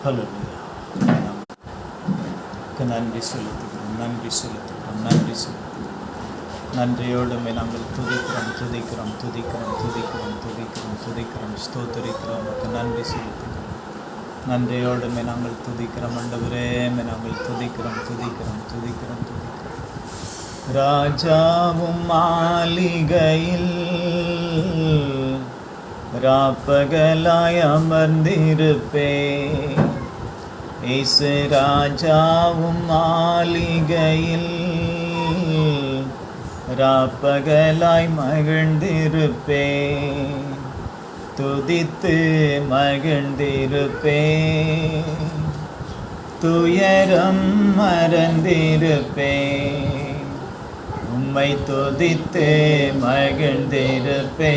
ஹல்லேலூயா. நன்றி செலுத்துகிறோம், நன்றி செலுத்துகிறோம், நன்றி செலுத்துகிறோம். நன்றியோடுமே நாங்கள் துதிக்கிறோம், துதிக்கிறோம், துதிக்கிறோம், துதிக்கிறோம், துதிக்கிறோம், துதிக்கிறோம், ஸ்தோத்திரிக்கிறோம். உமக்கு நன்றி செலுத்துகிறோம். நன்றியோடுமே நாங்கள் துதிக்கிறோம் ஆண்டவரே. நாங்கள் துதிக்கிறோம், துதிக்கிறோம், துதிக்கிறோம், துதிக்கிறோம். ராஜாவும் மாளிகையில் ராப்பகலாய் அமர்ந்திருப்பேன். இயேசு ராஜாவும் மாளிகையில் ராப்பகலாய் மகிழ்ந்திருப்பேன். துதித்து மகிழ்ந்திருப்பேன். துயரம் மறந்திருப்பேன். உம்மை துதித்து மகிழ்ந்திருப்பேன்.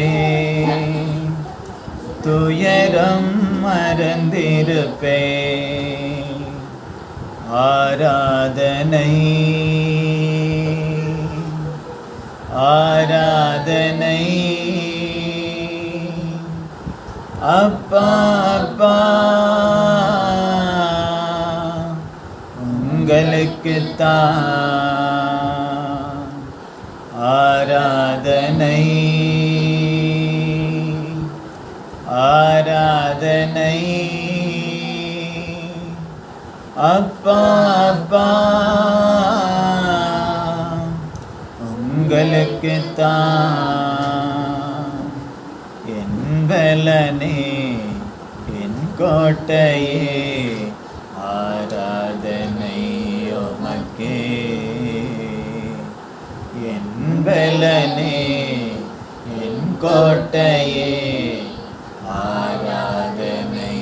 துயரம் மறந்திருப்பேன். ஆராதனை ஆராதனை அப்பா அப்பா உங்களுக்குத்தான் ஆராதனை ஆராதனை அப்பா அப்பா உங்களுக்குத்தான். என் பலனே என் கோட்டையே ஆராதனை உமக்கே. என் பலனே என் கோட்டையே ஆராதனை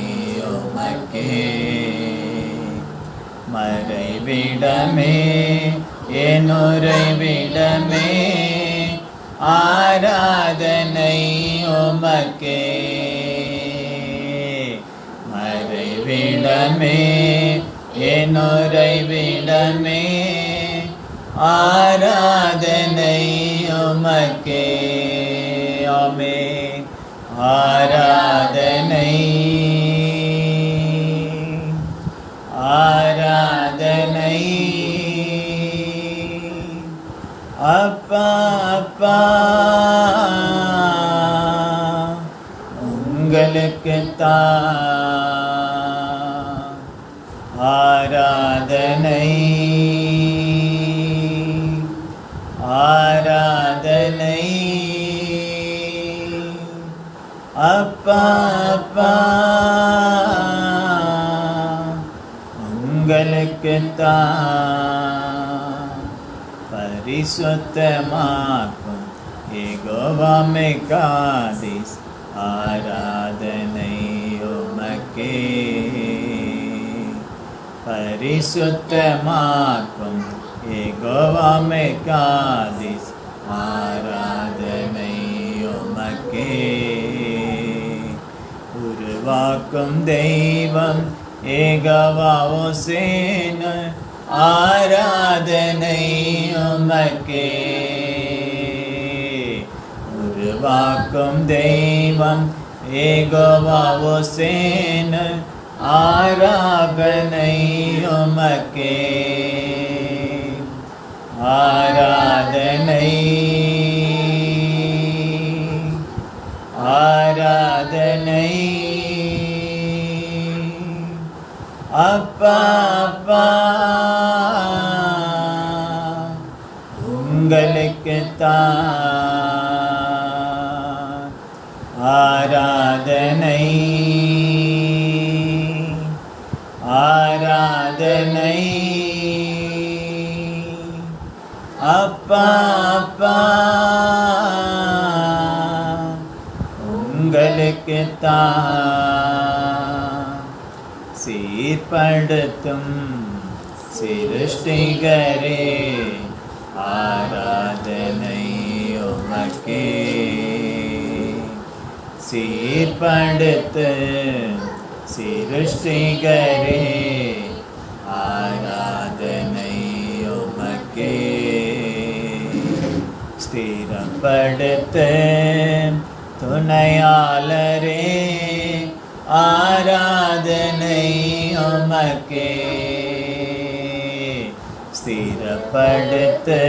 உமக்கே. மறைவிடமே என் உறைவிடமே ஆராதனை உமக்கே. மறைவிடமே என் உறைவிடமே ஆராதனை உமக்கே. ஆமென். ஆராதனை ஆராதனை அப்பா அப்பா உங்களுக்குத்தான் ஆராதனை ஆராதனை அப்பா அப்பா உங்களுக்குத்தான். பரிசுத்தமாக்கும் யெகோவா மெகாதீஸ் ஆராதனை உமக்கே. பரிசுத்தமாக்கும் யெகோவா மெகாதீஸ் ஆராதனை உமக்கே. உருவாக்கும் தெய்வம் யெகோவா ஓசேனா ஆராதனை உமக்கே. உருவாக்கும் தெய்வம் யெகோவா ஓசேனா ஆராதனை உமக்கே. ஆராதனை ஆராதனை அப்பா அப்பா உங்களுக்குத்தான் ஆராதனை ஆராதனை அப்பா அப்பா உங்களுக்குத்தான். சீர்படுத்தும் சிருஷ்டிகரே ஆராதனை உமக்கே. சீர்படுத்து சிருஷ்டிகரே ஆராதனை உமக்கே. ஸ்திரப்படுத்து துணையாளரே ஆராதனை உமக்கே. ஸ்திரப்படுத்து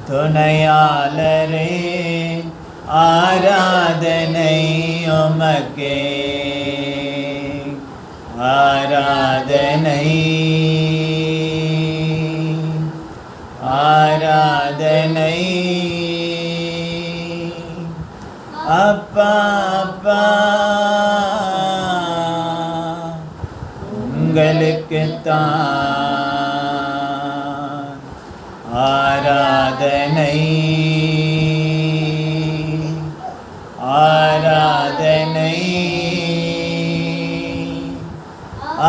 துணையாளரே, ஆராதனை உமக்கே. ஆராதனை ஆராதனை அப்பா அப்பா உங்களுக்குத்தான் ஆராதனை ஆராதனை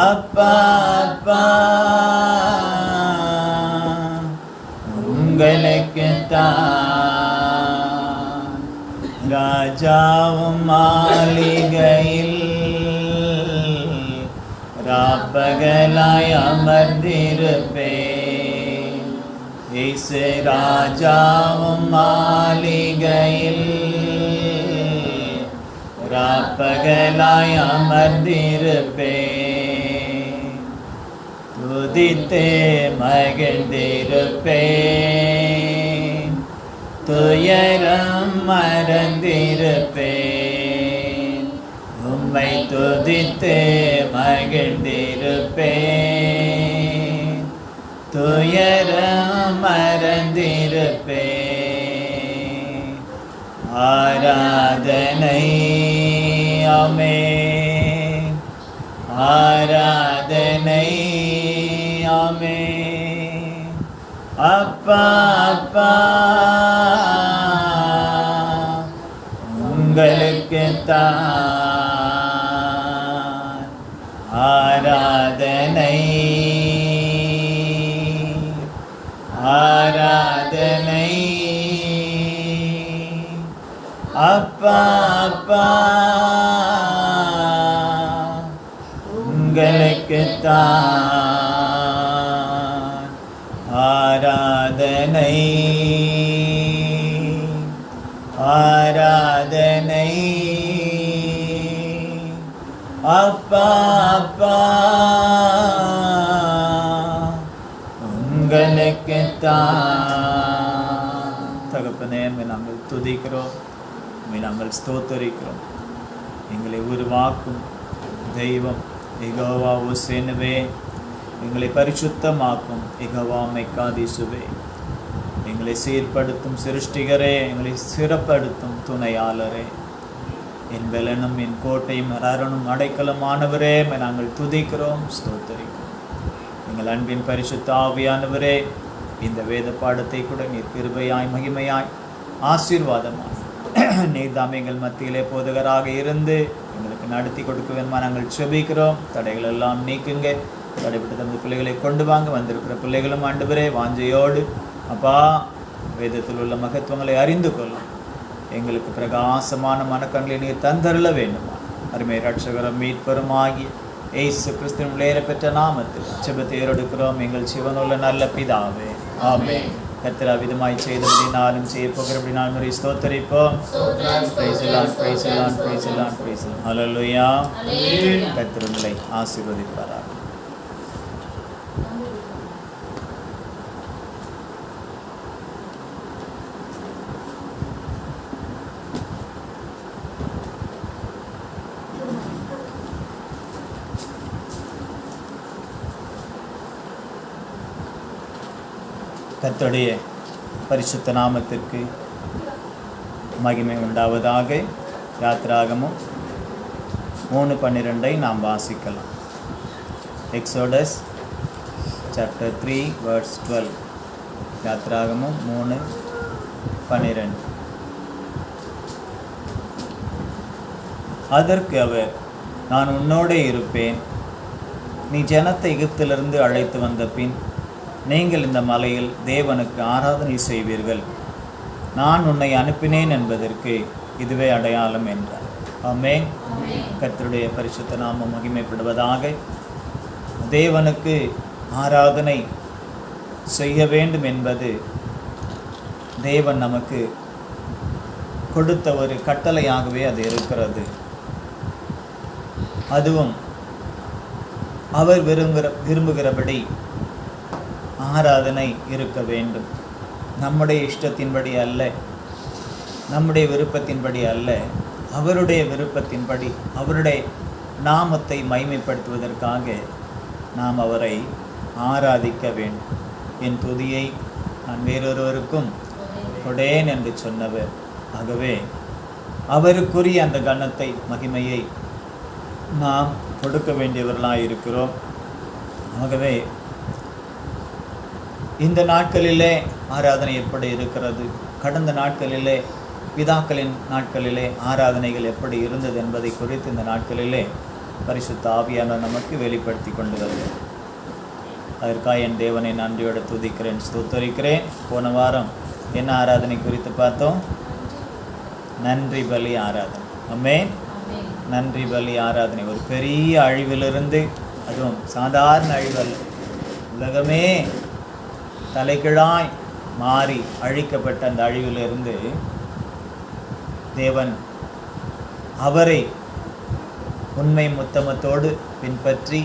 அப்பா அப்பா உங்களுக்குத்தான். ராஜாவும் மாளிகையில் ராப்பகலாய் அமர்ந்திருப்பேன். இயேசு ராஜாவும் மாளிகையில் ராப்பகலாய் அமர்ந்திருப்பேன். துதித்து மகிழ்ந்திருப்பேன், துயரம் மறந்திருப்பேன். உம்மை துதித்து மகிழ்ந்திருப்பேன், துயரம் மறந்திருப்பேன். ஆராதனை ஆமென், ஆராதனை ஆமென். அப்பா அப்பா உங்களுக்குத்தான் ஆராதனை ஆராதனை. அப்பா அப்பா உங்களுக்குத்தான் ஆராதனை ஆராதனை. அப்பா அப்பா உங்களுக்குத்தான். தகப்பனே, நாங்கள் துதிக்கிறோம், நாங்கள் ஸ்தோத்தரிக்கிறோம். எங்களை உருவாக்கும் தெய்வம் யெகோவா ஓசேனுவே, எங்களை பரிசுத்தமாக்கும் யெகோவா மெக்காதீசுவே, எங்களை சீர்படுத்தும் சிருஷ்டிகரே, எங்களை சிறப்படுத்தும் துணையாளரே, என் பலனும் என் கோட்டையும் அரணும் அடைக்கலமானவரே, நாங்கள் துதிக்கிறோம் ஸ்தோத்தரிக்கிறோம். எங்கள் அன்பின் பரிசுத்த ஆவியானவரே, இந்த வேத பாடத்தை கூட நீர் கிருபையாய் மகிமையாய் ஆசீர்வாதமாய் நீர் தாம் எங்கள் மத்தியிலே போதகராக இருந்து எங்களுக்கு நடத்தி கொடுக்க வேணுமா நாங்கள் செபிக்கிறோம். தடைகள் எல்லாம் நீக்குங்க. தடைப்பட்ட தமது பிள்ளைகளை கொண்டு வாங்க. வந்திருக்கிற பிள்ளைகளும் ஆண்டவரே வாஞ்சையோடு அப்பா வேதத்தில் உள்ள மகத்துவங்களை அறிந்து கொள்ளும். எங்களுக்கு பிரகாசமான மனக்கண்களை நீர் தந்தருள வேண்டுமா. அருமை ரட்சகரும் மீட்பரும் ஆகிய இயேசு கிறிஸ்துவின் விளையாட பெற்ற நாமத்தில் செபத்தை ஏறெடுக்கிறோம் எங்கள் சிவனுள்ள நல்ல பிதாவே, ஆமென். கர்த்தர் அவ்விதமாய் செய்தபடினாலும் செய்ய போகிறபடினாலும் முறை ஸ்தோத்தரிப்போம். ஹல்லேலூயா. கர்த்தர் உங்களை ஆசீர்வதிப்பாராக. கர்த்தருடைய பரிசுத்த நாமத்திற்கு மகிமை உண்டாவதாக. யாத்ராகமம் 3:12 நாம் வாசிக்கலாம். Exodus chapter 3 verse 12. யாத்ராகமம் 3:12. அதற்கு அவர், நான் உன்னோடே இருப்பேன். நீ ஜனத்தை எகிப்திலிருந்து அழைத்து வந்த பின் நீங்கள் இந்த மலையில் தேவனுக்கு ஆராதனை செய்வீர்கள். நான் உன்னை அனுப்பினேன் என்பதற்கு இதுவே அடையாளம் என்றார். ஆமென். கர்த்தருடைய பரிசுத்த நாமம் மகிமைப்படுவதாக. தேவனுக்கு ஆராதனை செய்ய வேண்டும் என்பது தேவன் நமக்கு கொடுத்த ஒரு கட்டளையாகவே அது இருக்கிறது. அதுவும் அவர் விரும்புகிறபடி ஆராதனை இருக்க வேண்டும். நம்முடைய இஷ்டத்தின்படி அல்ல, நம்முடைய விருப்பத்தின்படி அல்ல, அவருடைய விருப்பத்தின்படி அவருடைய நாமத்தை மைமைப்படுத்துவதற்காக நாம் அவரை ஆராதிக்க வேண்டும். என் துதியை நான் வேறொருவருக்கும் கொடேன் என்று சொன்னவர். ஆகவே அவருக்குரிய அந்த கனத்தை மகிமையை நாம் கொடுக்க வேண்டியவர்களாக இருக்கிறோம். ஆகவே இந்த நாட்களிலே ஆராதனை எப்படி இருக்கிறது, கடந்த நாட்களிலே பிதாக்களின் நாட்களிலே ஆராதனைகள் எப்படி இருந்தது என்பதை குறித்து இந்த நாட்களிலே பரிசுத்த ஆவியானவர் நமக்கு வெளிப்படுத்தி கொண்டு வருகிறார். அதற்காக என் தேவனை நன்றியோடு துதிக்கிறேன், ஸ்தோத்தரிக்கிறேன். போன வாரம் என்ன ஆராதனை குறித்து பார்த்தோம்? நன்றி பலி ஆராதனை. ஆமென். நன்றி பலி ஆராதனை ஒரு பெரிய அழிவிலிருந்து, அதுவும் சாதாரண அழிவல்ல, உலகமே தலைகீழாய் மாறி அழிக்கப்பட்ட அந்த அழிவிலிருந்து தேவன் அவரை உண்மை முத்தமத்தோடு பின்பற்றி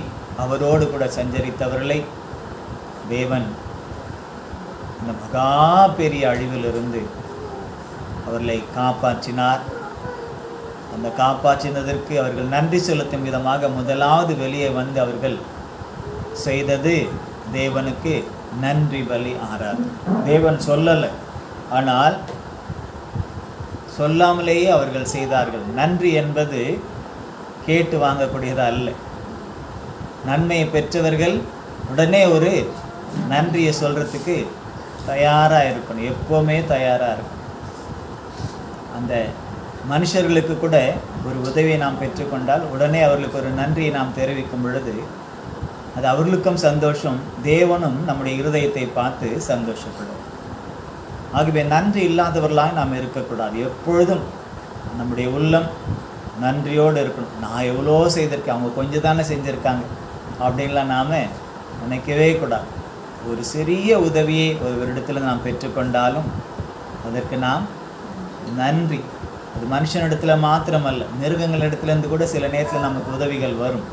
அவரோடு கூட சஞ்சரித்தவர்களை தேவன் இந்த மகா பெரிய அழிவிலிருந்து அவர்களை காப்பாற்றினார். அந்த காப்பாற்றினதற்கு அவர்கள் நன்றி செலுத்தும் விதமாக முதலாவது வெளியே வந்து அவர்கள் செய்தது தேவனுக்கு நன்றி பலி ஆராதனை. தேவன் சொல்லலை, ஆனால் சொல்லாமலேயே அவர்கள் செய்தார்கள். நன்றி என்பது கேட்டு வாங்கக்கூடியது அல்ல. நன்மையை பெற்றவர்கள் உடனே ஒரு நன்றியை சொல்கிறதுக்கு தயாராக இருக்கணும், எப்போவுமே தயாராக இருக்கணும். அந்த மனுஷர்களுக்கு கூட ஒரு உதவியை நாம் பெற்றுக்கொண்டால் உடனே அவர்களுக்கு ஒரு நன்றியை நாம் தெரிவிக்கும் பொழுது அது அவர்களுக்கும் சந்தோஷம், தேவனும் நம்முடைய இருதயத்தை பார்த்து சந்தோஷப்படும். ஆகவே நன்றி இல்லாதவர்களாக நாம் இருக்கக்கூடாது. எப்பொழுதும் நம்முடைய உள்ளம் நன்றியோடு இருக்கணும். நான் எவ்வளோ செய்திருக்கேன், அவங்க கொஞ்சம் தானே செஞ்சுருக்காங்க அப்படின்லாம் நாம் நினைக்கவே கூடாது. ஒரு சிறிய உதவியை ஒருவரிடத்தில் நாம் பெற்றுக்கொண்டாலும் அதற்கு நாம் நன்றி. அது மனுஷனிடத்தில் மாத்திரமல்ல, மிருகங்களிடத்துலேருந்து கூட சில நேரத்தில் நமக்கு உதவிகள் வரும்.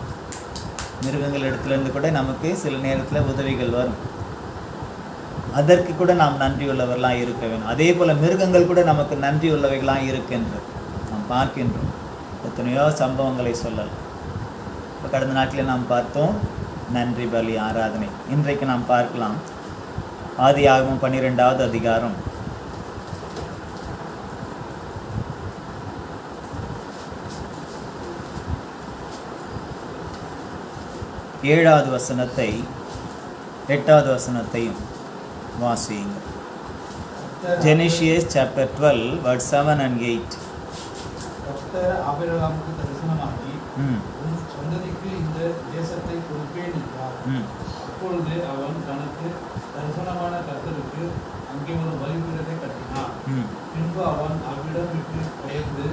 மிருகங்களிடத்துலேருந்து கூட நமக்கு சில நேரத்தில் உதவிகள் வரும். அதற்கு கூட நாம் நன்றி உள்ளவர்களாக இருக்க வேண்டும். அதே போல் மிருகங்கள் கூட நமக்கு நன்றி உள்ளவைகளாக இருக்கின்றது, நாம் பார்க்கின்றோம். எத்தனையோ சம்பவங்களை சொல்லலாம். இப்போ கடந்த நாட்டில் நாம் பார்த்தோம் நன்றி பலி ஆராதனை. இன்றைக்கு நாம் பார்க்கலாம் ஆதியாகமம் 12வது அதிகாரம் 7வது வசனத்தை 8வது வசனத்தையும் வாசியுங்கள். ஜெனிசியஸ் சாப்டர் 12 verse 7 and 8. கர்த்தர் ஆபிரகாமுக்கு தரிசனமாகி உன் சந்ததிக்கு இந்த தேசத்தை கொடுப்பேன் என்றார். அப்பொழுது அவன் தனக்கு தரிசனமான கர்த்தருக்கு அங்கே ஒரு பலிபீடத்தை கட்டினான். பின்பு அவன் அவ்விடம் விட்டு பெயர்ந்து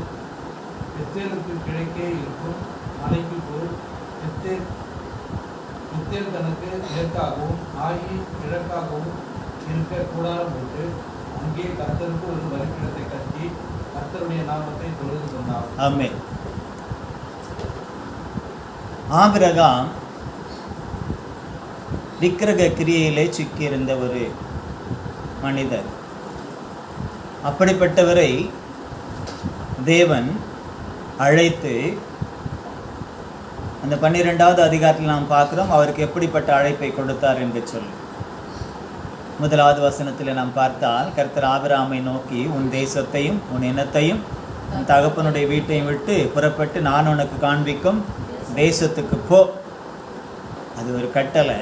பெத்தேலுக்கு கிழக்கே இருக்கும் மலைக்கு போய் பெத்தேல் தனக்கு மேற்காகவும் ஆகி கிழக்காகவும் இருக்க கூடாரம் போட்டு அங்கே கர்த்தருக்கு ஒரு பலிபீடத்தை கட்டி கர்த்தருடைய நாமத்தை தொழுது கொண்டார். ஆமென். ஆபிரகாம் விக்கிரக கிரியையிலே சிக்கியிருந்த ஒரு மனிதர். அப்படிப்பட்டவரை தேவன் அழைத்து அந்த 12வது அதிகாரத்தில் நாம் பார்க்கிறோம் அவருக்கு எப்படிப்பட்ட அழைப்பை கொடுத்தார் என்று சொல்லி. 1வது வசனத்தில் நாம் பார்த்தால் கர்த்தர் ஆபிரகாமை நோக்கி உன் தேசத்தையும் உன் இனத்தையும் உன் தகப்பனுடைய வீட்டையும் விட்டு புறப்பட்டு நான் உனக்கு காண்பிக்கும் தேசத்துக்கு போ. அது ஒரு கட்டளை.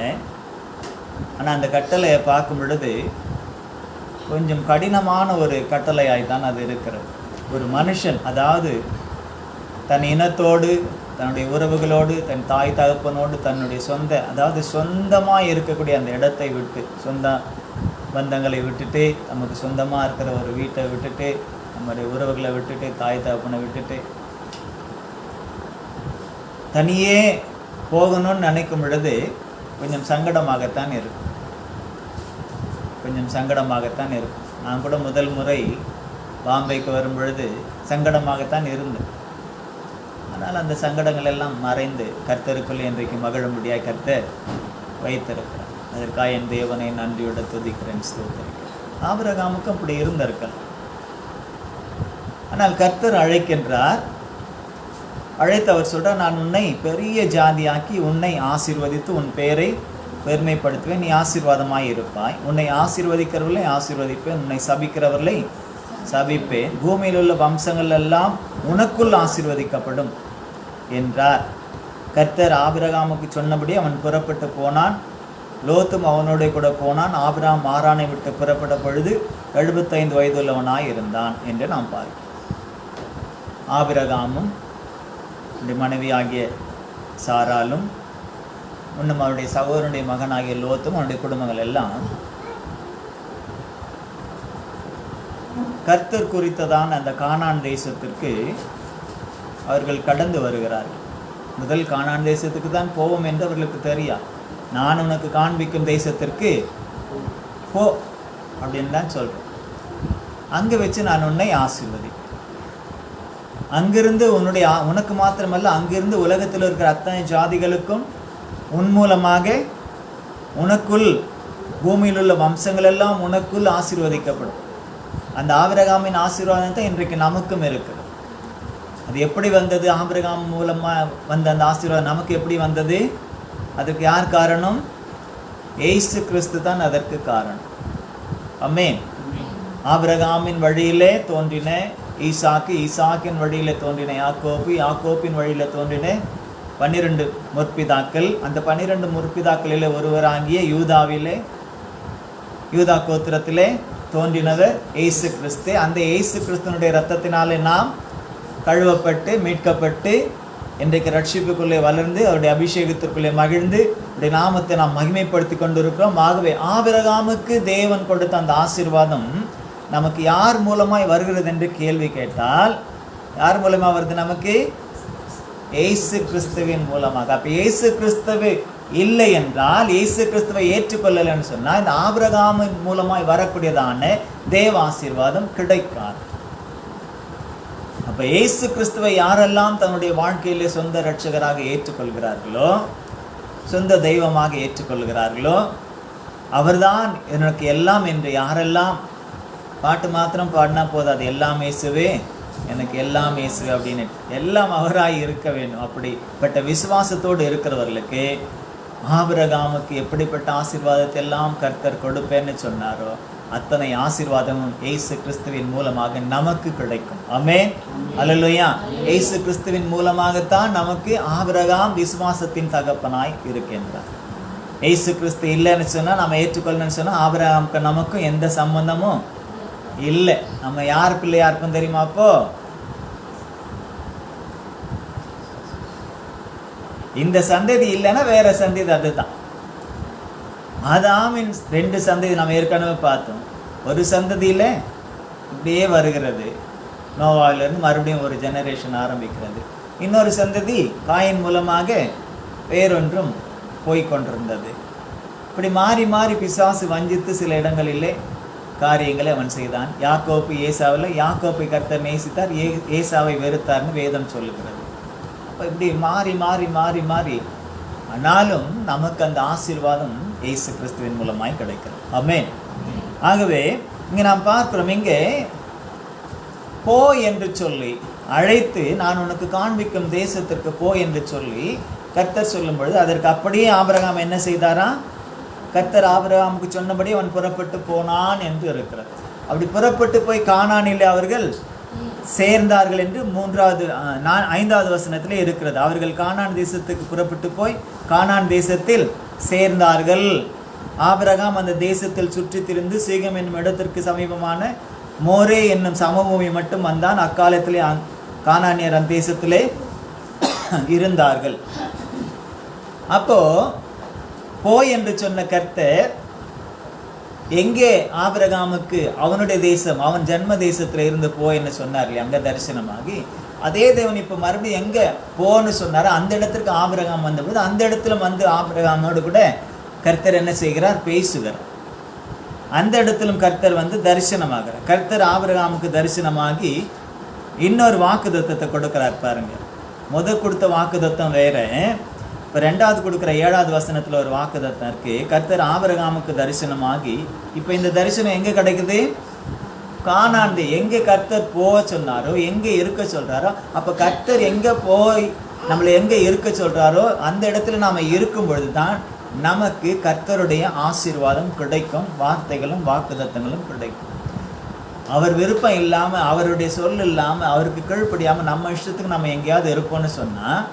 ஆனால் அந்த கட்டளையை பார்க்கும் பொழுது கொஞ்சம் கடினமான ஒரு கட்டளையாய்த்தான் அது இருக்கிறது. ஒரு மனுஷன், அதாவது தன் இனத்தோடு தன்னுடைய உறவுகளோடு தன் தாய் தகப்பனோடு தன்னுடைய அதாவது சொந்தமாக இருக்கக்கூடிய அந்த இடத்தை விட்டு, சொந்த பந்தங்களை விட்டுட்டு, நமக்கு சொந்தமாக இருக்கிற ஒரு வீட்டை விட்டுட்டு, நம்முடைய உறவுகளை விட்டுட்டு, தாய் தகப்பனை விட்டுட்டு தனியே போகணும்னு நினைக்கும் பொழுது கொஞ்சம் சங்கடமாகத்தான் இருக்கும். நான் கூட முதல் முறை பாம்பேக்கு வரும் பொழுது சங்கடமாகத்தான் இருந்தேன். ஆனால் அந்த சங்கடங்கள் எல்லாம் மறைந்து கர்த்தருக்குள்ளே இன்றைக்கு மகிழும்படியாய் கர்த்தர் வைத்திருக்கிறார். அதற்காக என் தேவனை நன்றியோட துதிக்கிறேன், ஸ்தோத்திரிக்கிறேன். ஆபிரகாமுக்கு அப்படி இருந்திருக்கலாம். ஆனால் கர்த்தர் அழைக்கின்றார். அழைத்தவர் சொல்கிறார், நான் உன்னை பெரிய ஜாதியாக்கி உன்னை ஆசீர்வதித்து உன் பெயரை பெருமைப்படுத்துவேன், நீ ஆசீர்வாதமாய் இருப்பாய். உன்னை ஆசீர்வதிக்கிறவர்களை ஆசீர்வதிப்பேன், உன்னை சபிக்கிறவர்களை சபிப்பேன். பூமியில் உள்ள வம்சங்கள் எல்லாம் உனக்குள் ஆசீர்வதிக்கப்படும் என்றார். கர்த்தர் ஆபிரகாமுக்கு சொன்னபடி அவன் புறப்பட்டு போனான். லோத்தும் அவனோட கூட போனான். ஆபிரகாம் ஆரானை விட்டு புறப்பட்ட பொழுது 75 வயதுள்ளவனாய் இருந்தான் என்று நாம் பார்க்கிறோம். ஆபிரகாமும் மனைவியாகிய சாராலும் இன்னும் அவருடைய சகோதரனுடைய மகனாகிய லோத்தும் அவனுடைய குடும்பங்கள் எல்லாம் கர்த்தர் குறித்ததான் அந்த கானான் தேசத்திற்கு அவர்கள் கடந்து வருகிறார்கள். முதல் கானான் தேசத்துக்கு தான் போவோம் என்று அவர்களுக்கு தெரியா. நான் உனக்கு காண்பிக்கும் தேசத்திற்கு போ அப்படின்னு தான் சொல்கிறேன். அங்கே வச்சு நான் உன்னை ஆசீர்வதி. அங்கிருந்து உனக்கு மாத்திரமல்ல, அங்கிருந்து உலகத்தில் இருக்கிற அத்தனை ஜாதிகளுக்கும் உன் மூலமாக உனக்குள் பூமியில் உள்ள வம்சங்கள் எல்லாம் உனக்குள் ஆசீர்வதிக்கப்படும். அந்த ஆபிரகாமின் ஆசீர்வாதம் தான் இன்றைக்கு நமக்கும் இருக்குது. அது எப்படி வந்தது? ஆபிரகாம் மூலமாக வந்த அந்த ஆசீர்வாதம் நமக்கு எப்படி வந்தது? அதுக்கு யார் காரணம்? இயேசு கிறிஸ்து தான் அதற்கு காரணம். ஆமென். ஆபிரகாமின் வழியிலே தோன்றின ஈசாக்கு, ஈசாக்கின் வழியில் தோன்றின யாக்கோபு, யாக்கோப்பின் வழியில் தோன்றின 12 முற்பிதாக்கள். அந்த 12 முற்பிதாக்களிலே ஒருவராகிய யூதா கோத்திரத்திலே தோன்றினவர் இயேசு கிறிஸ்து. அந்த இயேசு கிறிஸ்துனுடைய இரத்தத்தினாலே நாம் கழுவப்பட்டு மீட்கப்பட்டு இன்றைக்கு ரட்சிப்புக்குள்ளே வளர்ந்து அவருடைய அபிஷேகத்திற்குள்ளே மகிழ்ந்து அவருடைய நாமத்தை நாம் மகிமைப்படுத்தி கொண்டிருக்கிறோம். ஆகவே ஆபிரகாமுக்கு தேவன் கொடுத்த அந்த ஆசீர்வாதம் நமக்கு யார் மூலமாய் வருகிறது என்று கேள்வி கேட்டால், யார் மூலமாக வருது? நமக்கு இயேசு கிறிஸ்துவின் மூலமாக. அப்போ இயேசு கிறிஸ்துவ இல்லை என்றால், இயேசு கிறிஸ்துவை ஏற்றுக்கொள்ளலைன்னு சொன்னால் இந்த ஆபிரகாமின் மூலமாய் வரக்கூடியதான தேவ ஆசீர்வாதம் கிடைக்காது. அப்போ இயேசு கிறிஸ்துவை யாரெல்லாம் தன்னுடைய வாழ்க்கையிலே சொந்த இரட்சகராக ஏற்றுக்கொள்கிறார்களோ, சொந்த தெய்வமாக ஏற்றுக்கொள்கிறார்களோ, அவர்தான் எனக்கு எல்லாம் என்று யாரெல்லாம் பாட்டு மாத்திரம் பாடினா போதாது, எல்லாம் இயேசுவே எனக்கு எல்லாம் இயேசுவே அப்படின்னு எல்லாம் அவராய் இருக்க வேண்டும். அப்படிப்பட்ட விசுவாசத்தோடு இருக்கிறவர்களுக்கு ஆபிரகாமுக்கு எப்படிப்பட்ட ஆசீர்வாதத்தை எல்லாம் கர்த்தர் கொடுப்பேன்னு சொன்னாரோ அத்தனை ஆசீர்வாதமும் இயேசு கிறிஸ்துவின் மூலமாக நமக்கு கிடைக்கும். ஆமென். அல்லேலூயா. இயேசு கிறிஸ்துவின் மூலமாகத்தான் நமக்கு ஆபிரகாம் விசுவாசத்தின் தகப்பனாய் இருக்கின்றார். இயேசு கிறிஸ்து இல்லைன்னு சொன்னால், நம்ம ஏற்றுக்கொள்ளணும்னு சொன்னால் ஆபிரகாமுக்கு நமக்கும் எந்த சம்பந்தமும் இல்லை. நம்ம யார் பிள்ளையா இருக்கும் தெரியுமா? அப்போ இந்த சந்ததி இல்லைன்னா வேற சந்ததி. அதுதான் ஆதாமின் 2 சந்ததி நம்ம ஏற்கனவே பார்த்தோம். ஒரு சந்ததியில் இப்படியே வருகிறது, நோவாவிலிருந்து மறுபடியும் ஒரு ஜெனரேஷன் ஆரம்பிக்கிறது. இன்னொரு சந்ததி காயின் மூலமாக வேறொன்றும் போய்கொண்டிருந்தது. இப்படி மாறி மாறி பிசாசு வஞ்சித்து சில இடங்களிலே காரியங்களை அவன் செய்தான். யாக்கோப்பு ஏசாவில், யாக்கோப்பை கர்த்தர் நேசித்தார், ஏசாவை வெறுத்தார்னு வேதம் சொல்லுகிறது. அப்போ இப்படி மாறி மாறி மாறி மாறி ஆனாலும் நமக்கு அந்த ஆசீர்வாதம் இயேசு கிறிஸ்துவின் மூலமாய் கிடைக்கிறது. ஆமென். ஆகவே இங்கே நாம் பார்க்கிறோம், இங்கே போ என்று சொல்லி அழைத்து நான் உனக்கு காண்பிக்கும் தேசத்திற்கு போ என்று சொல்லி கர்த்தர் சொல்லும் பொழுது அதற்கு அப்படியே ஆபிரகாம் என்ன செய்தாரா? கர்த்தர் ஆபிரகாமுக்கு சொன்னபடி அவன் புறப்பட்டு போனான் என்று இருக்கிறார். அப்படி புறப்பட்டு போய் கானானிலே அவர்கள் சேர்ந்தார்கள் என்று 5வது வசனத்திலே இருக்கிறது. அவர்கள் கானான் தேசத்துக்கு புறப்பட்டு போய் கானான் தேசத்தில் சேர்ந்தார்கள். ஆபிரகாம் அந்த தேசத்தில் சுற்றி திரிந்து சீகம் என்னும் இடத்திற்கு சமீபமான மோரே என்னும் சமபூமி மட்டும் வந்தான். அக்காலத்திலே கானானியர் அந்த தேசத்திலே இருந்தார்கள். அப்போ போய் என்று சொன்ன கர்த்தர் எங்கே ஆபிரகாமுக்கு அவனுடைய தேசம், அவன் ஜன்ம தேசத்தில் இருந்து போன்னு சொன்னார், அங்கே தரிசனமாகி அதே தேவன் இப்போ மறுபடியும் எங்கே போன்னு சொன்னார், அந்த இடத்திற்கு ஆபிரகாம் வந்தபோது அந்த இடத்துல வந்து ஆபிரகாமோடு கூட கர்த்தர் என்ன செய்கிறார்? பேசுகிறார். அந்த இடத்திலும் கர்த்தர் வந்து தரிசனமாகிறார். கர்த்தர் ஆபிரகாமுக்கு தரிசனமாகி இன்னொரு வாக்குத்தத்தத்தை கொடுக்கிறார் பாருங்க. கொடுத்த வாக்குத்தத்தம் வேற. இப்போ 2வது கொடுக்குற 7வது வசனத்தில் ஒரு வாக்குத்தத்தம் இருக்கு. கர்த்தர் ஆபிரகாமுக்கு தரிசனமாகி, இப்போ இந்த தரிசனம் எங்கே கிடைக்குது? கானான். எங்கே கர்த்தர் போக சொன்னாரோ, எங்கே இருக்க சொல்கிறாரோ, அப்போ கர்த்தர் எங்கே போய் நம்மளை எங்கே இருக்க சொல்கிறாரோ அந்த இடத்துல நாம் இருக்கும் பொழுது தான் நமக்கு கர்த்தருடைய ஆசீர்வாதம் கிடைக்கும், வார்த்தைகளும் வாக்குத்தத்தங்களும் கிடைக்கும். அவர் விருப்பம் இல்லாமல், அவருடைய சொல் இல்லாமல், அவருக்கு கீழ்ப்படியாமல் நம்ம இஷ்டத்துக்கு நம்ம எங்கேயாவது இருப்போம்னு சொன்னால்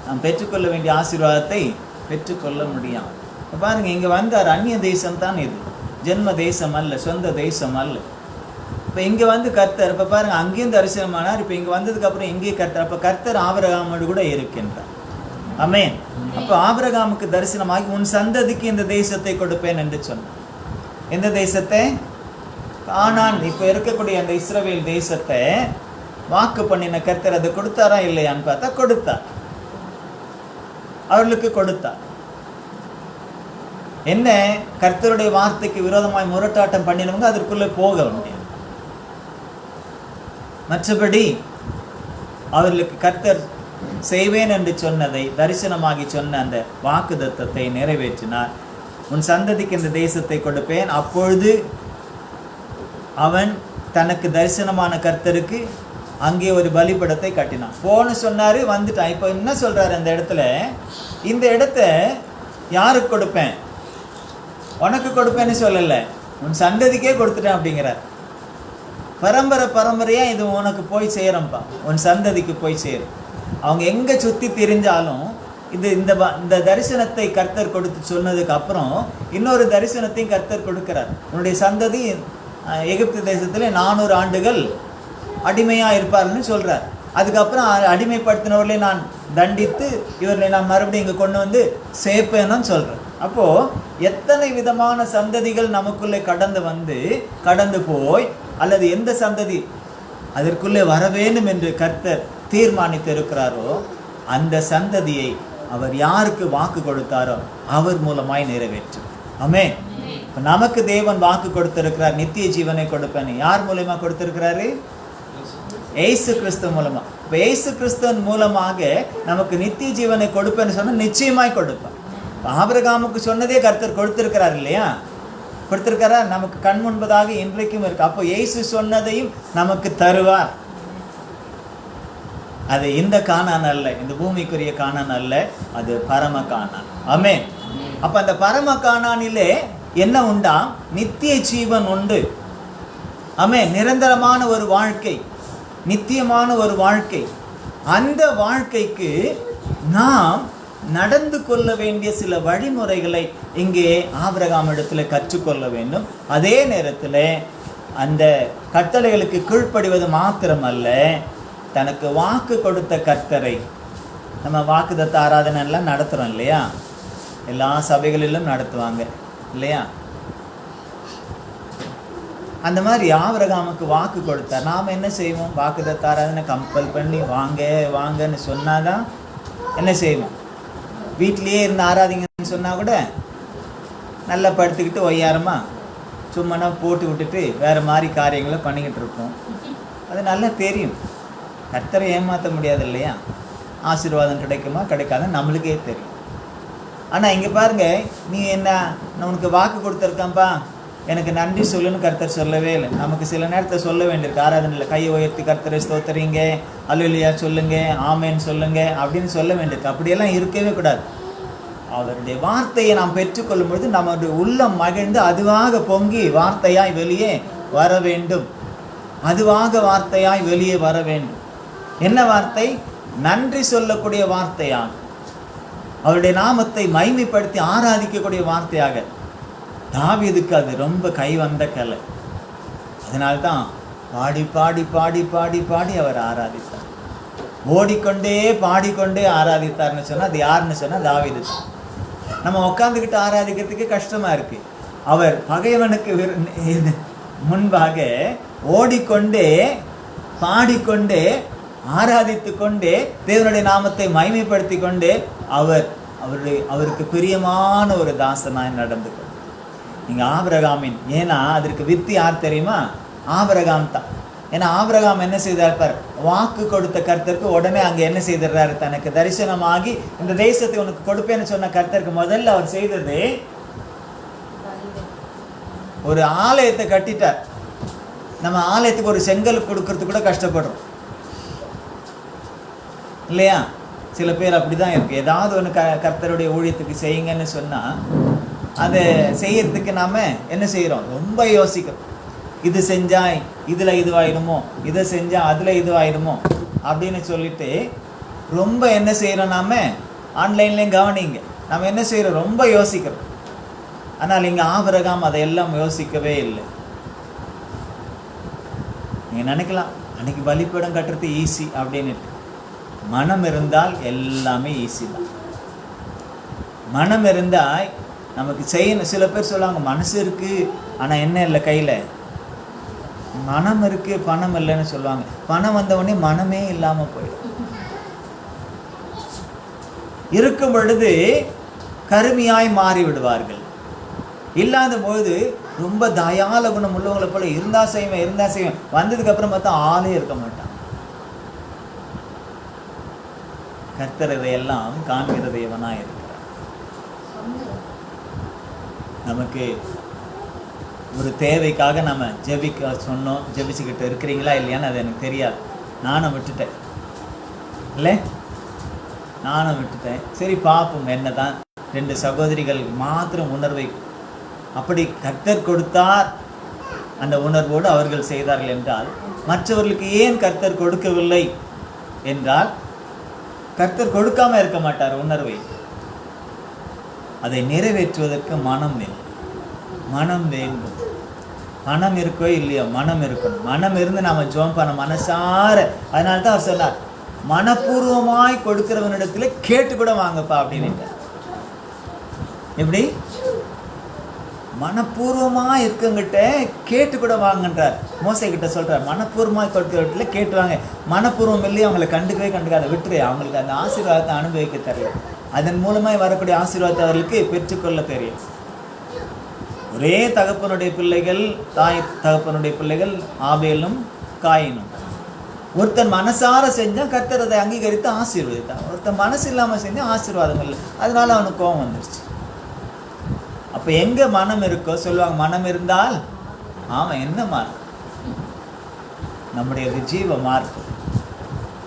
நாம் பெற்றுக்கொள்ள வேண்டிய ஆசீர்வாதத்தை பெற்றுக்கொள்ள முடியாது. இப்போ பாருங்கள், இங்கே வந்தார். அந்நிய தேசம் தான் இது, ஜென்ம தேசம் அல்ல, சொந்த தேசம் அல்ல. இப்போ இங்கே வந்து கர்த்தர், இப்போ பாருங்கள், அங்கேயும் தரிசனமானார். இப்போ இங்கே வந்ததுக்கப்புறம் எங்கேயும் கர்த்தர், அப்போ கர்த்தர் ஆபிரகாமோடு கூட இருக்கின்றார். ஆமென். அப்போ ஆபிரகாமுக்கு தரிசனமாகி உன் சந்ததிக்கு இந்த தேசத்தை கொடுப்பேன் என்று சொன்னார். எந்த தேசத்தை? கானான். இப்போ இருக்கக்கூடிய அந்த இஸ்ரவேல் தேசத்தை வாக்கு பண்ணின கர்த்தர் அதை கொடுத்தாரா இல்லையான்னு பார்த்தா கொடுத்தார். அவர்களுக்கு கொடுத்தார். என்ன? கர்த்தருடைய வார்த்தைக்கு விரோதமாய் முரட்டாட்டம் பண்ணினவங்க அதற்குள்ளே போக முடியும். மற்றபடி அவர்களுக்கு கர்த்தர் செய்வேன் என்று சொன்னதை, தரிசனமாகி சொன்ன அந்த வாக்குத்தத்தத்தை நிறைவேற்றினார். உன் சந்ததிக்கு இந்த தேசத்தை கொடுப்பேன். அப்பொழுது அவன் தனக்கு தரிசனமான கர்த்தருக்கு அங்கே ஒரு பலிபீடத்தை கட்டினான். போன்னு சொன்னார், வந்துட்டான். இப்போ என்ன சொல்கிறார் அந்த இடத்துல? இந்த இடத்த யாருக்கு கொடுப்பேன்? உனக்கு கொடுப்பேன்னு சொல்லலை, உன் சந்ததிக்கே கொடுத்துட்டேன் அப்படிங்கிறார். பரம்பரையாக இது உனக்கு போய் சேரும்ப்பா, உன் சந்ததிக்கு போய் சேரும். அவங்க எங்கே சுற்றி திரிஞ்சாலும் இந்த தரிசனத்தை கர்த்தர் கொடுத்து சொன்னதுக்கு அப்புறம் இன்னொரு தரிசனத்தையும் கர்த்தர் கொடுக்கிறார். உன்னுடைய சந்ததி எகிப்து தேசத்தில் 400 ஆண்டுகள் அடிமையாக இருப்பார்னு சொல்கிறார். அதுக்கப்புறம் அடிமைப்படுத்தினவர்களை நான் தண்டித்து இவர்களை நான் மறுபடியும் இங்கே கொண்டு வந்து சேர்ப்பேன்னு சொல்கிறேன். அப்போது எத்தனை விதமான சந்ததிகள் நமக்குள்ளே கடந்து போய், அல்லது எந்த சந்ததி அதற்குள்ளே வர வேண்டும் என்று கர்த்தர் தீர்மானித்து இருக்கிறாரோ அந்த சந்ததியை அவர் யாருக்கு வாக்கு கொடுத்தாரோ அவர் மூலமாய் நிறைவேற்றும். ஆமென். இப்போ நமக்கு தேவன் வாக்கு கொடுத்திருக்கிறார், நித்திய ஜீவனை கொடுப்பேன். யார் மூலமாக கொடுத்திருக்கிறாரு? இயேசு கிறிஸ்து மூலமாக. இப்போ இயேசு கிறிஸ்துவின் மூலமாக நமக்கு நித்திய ஜீவனை கொடுப்பேன்னு சொன்னால் நிச்சயமாய் கொடுப்பேன். ஆபிரகாமுக்கு சொன்னதே கர்த்தர் கொடுத்திருக்கிறார் இல்லையா? கொடுத்திருக்காரா? நமக்கு கண் முன்பதாக இன்றைக்கும் இருக்கு. அப்போ இயேசு சொன்னதையும் நமக்கு தருவார். அது இந்த கானான் அல்ல, இந்த பூமிக்குரிய கானான் அல்ல, அது பரம கானான். ஆமென். அப்போ அந்த பரம கானானிலே என்ன உண்டா? நித்திய ஜீவன் உண்டு. ஆமென். நிரந்தரமான ஒரு வாழ்க்கை, நித்தியமான ஒரு வாழ்க்கை. அந்த வாழ்க்கைக்கு நாம் நடந்து கொள்ள வேண்டிய சில வழிமுறைகளை இங்கே ஆபிரகாம் இடத்துல கற்றுக்கொள்ள வேண்டும். அதே நேரத்தில் அந்த கட்டளைகளுக்கு கீழ்ப்படிவது மாத்திரமல்ல, தனக்கு வாக்கு கொடுத்த கர்த்தரை, நம்ம வாக்குத்தத்த ஆராதனை எல்லாம் நடத்துகிறோம் இல்லையா? எல்லா சபைகளிலும் நடத்துவாங்க இல்லையா? அந்த மாதிரி ஆபிரகாமுக்கு வாக்கு கொடுத்தார். நாம் என்ன செய்வோம்? வாக்குத்தத்த ஆராதனை கம்பல் பண்ணி வாங்கன்னு சொன்னாதான் என்ன செய்வோம்? வீட்டிலையே இருந்து ஆராதிங்கன்னு சொன்னால் கூட நல்லா படுத்துக்கிட்டு ஒய்யாரமாக சும்மா போட்டு விட்டுட்டு வேறு மாதிரி காரியங்களை பண்ணிக்கிட்டு இருப்போம். அது நல்லா தெரியும். கர்த்தரை ஏமாற்ற முடியாது இல்லையா? ஆசீர்வாதம் கிடைக்குமா கிடைக்காதுன்னு நம்மளுக்கே தெரியும். ஆனால் இங்கே பாருங்கள், நீ என்ன, நான் உனக்கு வாக்கு கொடுத்துருக்கேன்ப்பா, எனக்கு நன்றி சொல்லுன்னு கர்த்தர் சொல்லவே இல்லை. நமக்கு சில நேரத்தில் சொல்ல வேண்டியிருக்கு. ஆராதனையில் கையை உயர்த்தி கர்த்தரை ஸ்தோத்திரிங்க, அல்லேலூயா சொல்லுங்க, ஆமேன்னு சொல்லுங்க அப்படின்னு சொல்ல வேண்டியிருக்கு. அப்படியெல்லாம் இருக்கவே கூடாது. அவருடைய வார்த்தையை நாம் பெற்றுக்கொள்ளும் பொழுது நம்முடைய உள்ளம் மகிழ்ந்து அதுவாக பொங்கி வார்த்தையாய் வெளியே வர வேண்டும். அதுவாக வார்த்தையாய் வெளியே வர வேண்டும். என்ன வார்த்தை? நன்றி சொல்லக்கூடிய வார்த்தையாக, அவருடைய நாமத்தை மகிமைப்படுத்தி ஆராதிக்கக்கூடிய வார்த்தையாக. தாவீதுக்கு அது ரொம்ப கை வந்த கலை. அதனால்தான் பாடி பாடி பாடி பாடி பாடி அவர் ஆராதித்தார். ஓடிக்கொண்டே பாடிக்கொண்டே ஆராதித்தார்னு சொன்னால் அது யாருன்னு சொன்னால் தாவீது தான். நம்ம உட்காந்துக்கிட்டு ஆராதிக்கிறதுக்கு கஷ்டமாக இருக்குது. அவர் பகைவனுக்கு முன்பாக ஓடிக்கொண்டே பாடிக்கொண்டே ஆராதித்து கொண்டே தேவனுடைய நாமத்தை மகிமைப்படுத்தி கொண்டே அவருக்கு பிரியமான ஒரு தாசனாய் நடந்து கொண்டு. நீங்கள் ஆபிரகாமின், ஏன்னா அதற்கு வித்து யார் தெரியுமா? ஆபிரகாம் தான். ஏன்னா ஆபிரகாம் என்ன செய்தார் பார், வாக்கு கொடுத்த கர்த்தருக்கு உடனே அங்கே என்ன செய்திடுறாரு, தனக்கு தரிசனமாகி இந்த தேசத்தை உனக்கு கொடுப்பேன்னு சொன்ன கர்த்தருக்கு முதல்ல அவர் செய்தது ஒரு ஆலயத்தை கட்டிட்டார். நம்ம ஆலயத்துக்கு ஒரு செங்கல் கொடுக்கறதுக்கு கூட கஷ்டப்படுறோம் இல்லையா? சில பேர் அப்படி தான் இருக்குது. ஏதாவது ஒன்று கர்த்தருடைய ஊழியத்துக்கு செய்யுங்கன்னு சொன்னால் அதை செய்யறதுக்கு நாம் என்ன செய்கிறோம், ரொம்ப யோசிக்கிறோம். இது செஞ்சால் இதில் இதுவாயிடுமோ, இதை செஞ்சால் அதில் இதுவாயிடுமோ அப்படின்னு சொல்லிட்டு ரொம்ப என்ன செய்கிறோம், நாம் ஆன்லைன்லேயும் கவனிங்க, நம்ம என்ன செய்கிறோம், ரொம்ப யோசிக்கிறோம். ஆனால் இங்கே ஆபிரகாம் அதையெல்லாம் யோசிக்கவே இல்லை. நீங்கள் நினைக்கலாம் அன்றைக்கி பலிப்பீடம் கட்டுறது ஈஸி அப்படின்னுட்டு. மனம் இருந்தால் எல்லாமே ஈஸி தான். மனம் இருந்தால் நமக்கு செய்யணும். சில பேர் சொல்லுவாங்க மனசு இருக்குது ஆனால் என்ன இல்லை கையில், மனம் இருக்குது பணம் இல்லைன்னு சொல்லுவாங்க. பணம் வந்தவொடனே மனமே இல்லாமல் போயிடும். இருக்கும் பொழுது கருமையாய் மாறி விடுவார்கள். இல்லாத பொழுது ரொம்ப தயால குணம் உள்ளவங்களை போல இருந்தா செய்வேன் வந்ததுக்கப்புறம் பார்த்தா ஆளே இருக்க மாட்டான். கர்த்தர் இதையெல்லாம் காண்கிற தேவனாக இருக்கிறார். நமக்கு ஒரு தேவைக்காக நம்ம ஜெபிக்க சொன்னோம், ஜெபிச்சுக்கிட்டு இருக்கிறீங்களா இல்லையான்னு அது எனக்கு தெரியாது. நானும் விட்டுட்டேன் இல்லை, நானும் விட்டுட்டேன். சரி பார்ப்போம் என்ன தான். 2 சகோதரிகள் மாத்திரம் உணர்வை அப்படி கர்த்தர் கொடுத்தார், அந்த உணர்வோடு அவர்கள் செய்தார்கள் என்றால், மற்றவர்களுக்கு ஏன் கர்த்தர் கொடுக்கவில்லை என்றால், கர்த்தர் கொடுக்காம இருக்க மாட்டார் உணர்வை. அதை நிறைவேற்றுவதற்கு மனம் வேண்டும். மனம் வேண்டும். மனம் இருக்கோ இல்லையோ, மனம் இருக்கணும். மனம் இருந்து நாம் ஜெபம் பண்ண மனசார. அதனால தான் அவர் சொன்னார், மனப்பூர்வமாய் கொடுக்கிறவனிடத்துல கேட்டு கூட வாங்கப்பா அப்படின்னு. எப்படி மனப்பூர்வமாக இருக்கங்கிட்ட கேட்டு கூட வாங்கன்றார். மோசே கிட்ட சொல்கிறார், மனப்பூர்வமாக கொடுக்கிறவர்கிட்ட கேட்டு வாங்க. மனப்பூர்வம் இல்லையே அவங்களை கண்டுக்காத விட்டுரு. அவங்களுக்கு அந்த ஆசீர்வாதத்தை அனுபவிக்க தெரியும். அதன் மூலமாக வரக்கூடிய ஆசீர்வாதத்தை அவர்களுக்கு பெற்றுக்கொள்ள தெரியும். ஒரே தகப்பனுடைய பிள்ளைகள், தாய் தகப்பனுடைய பிள்ளைகள் ஆபேலும் காயினும். ஒருத்தன் மனசார செஞ்சால் கர்த்தர் அதை அங்கீகரித்து ஆசீர்வதித்தான். ஒருத்தன் மனசு இல்லாமல் செஞ்சால் ஆசீர்வாதம் இல்லை. அதனால அவனுக்கு கோபம் வந்துருச்சு. அப்போ எங்கே மனம் இருக்கோ சொல்லுவாங்க, மனம் இருந்தால் ஆமாம் என்ன மார்க், நம்முடைய ஜீவ மார்க்கம்.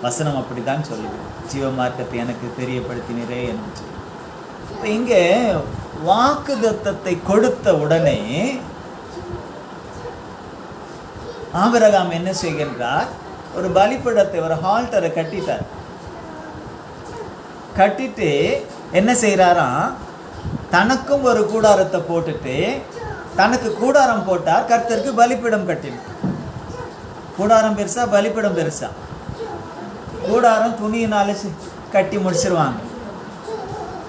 வசனம் அப்படி தான் சொல்லுது, ஜீவ மார்க்கத்தை எனக்கு தெரியப்படுத்தினரே என்று சொல்லி. இப்போ இங்கே வாக்குத்தத்தத்தை கொடுத்த உடனே ஆபிரகாம் என்ன செய்கின்றார், ஒரு பலிபீடத்தை, ஒரு ஹால்டரை கட்டிட்டார். கட்டிட்டு என்ன செய்கிறாராம், தனக்கும் ஒரு கூடாரத்தை போட்டுட்டு, தனக்கு கூடாரம் போட்டார், கர்த்தருக்கு பலிபீடம் கட்டினார். கூடாரம் பெருசா பலிபீடம் பெருசா? கூடாரம் துணியினால கட்டி முடிச்சிருவாங்க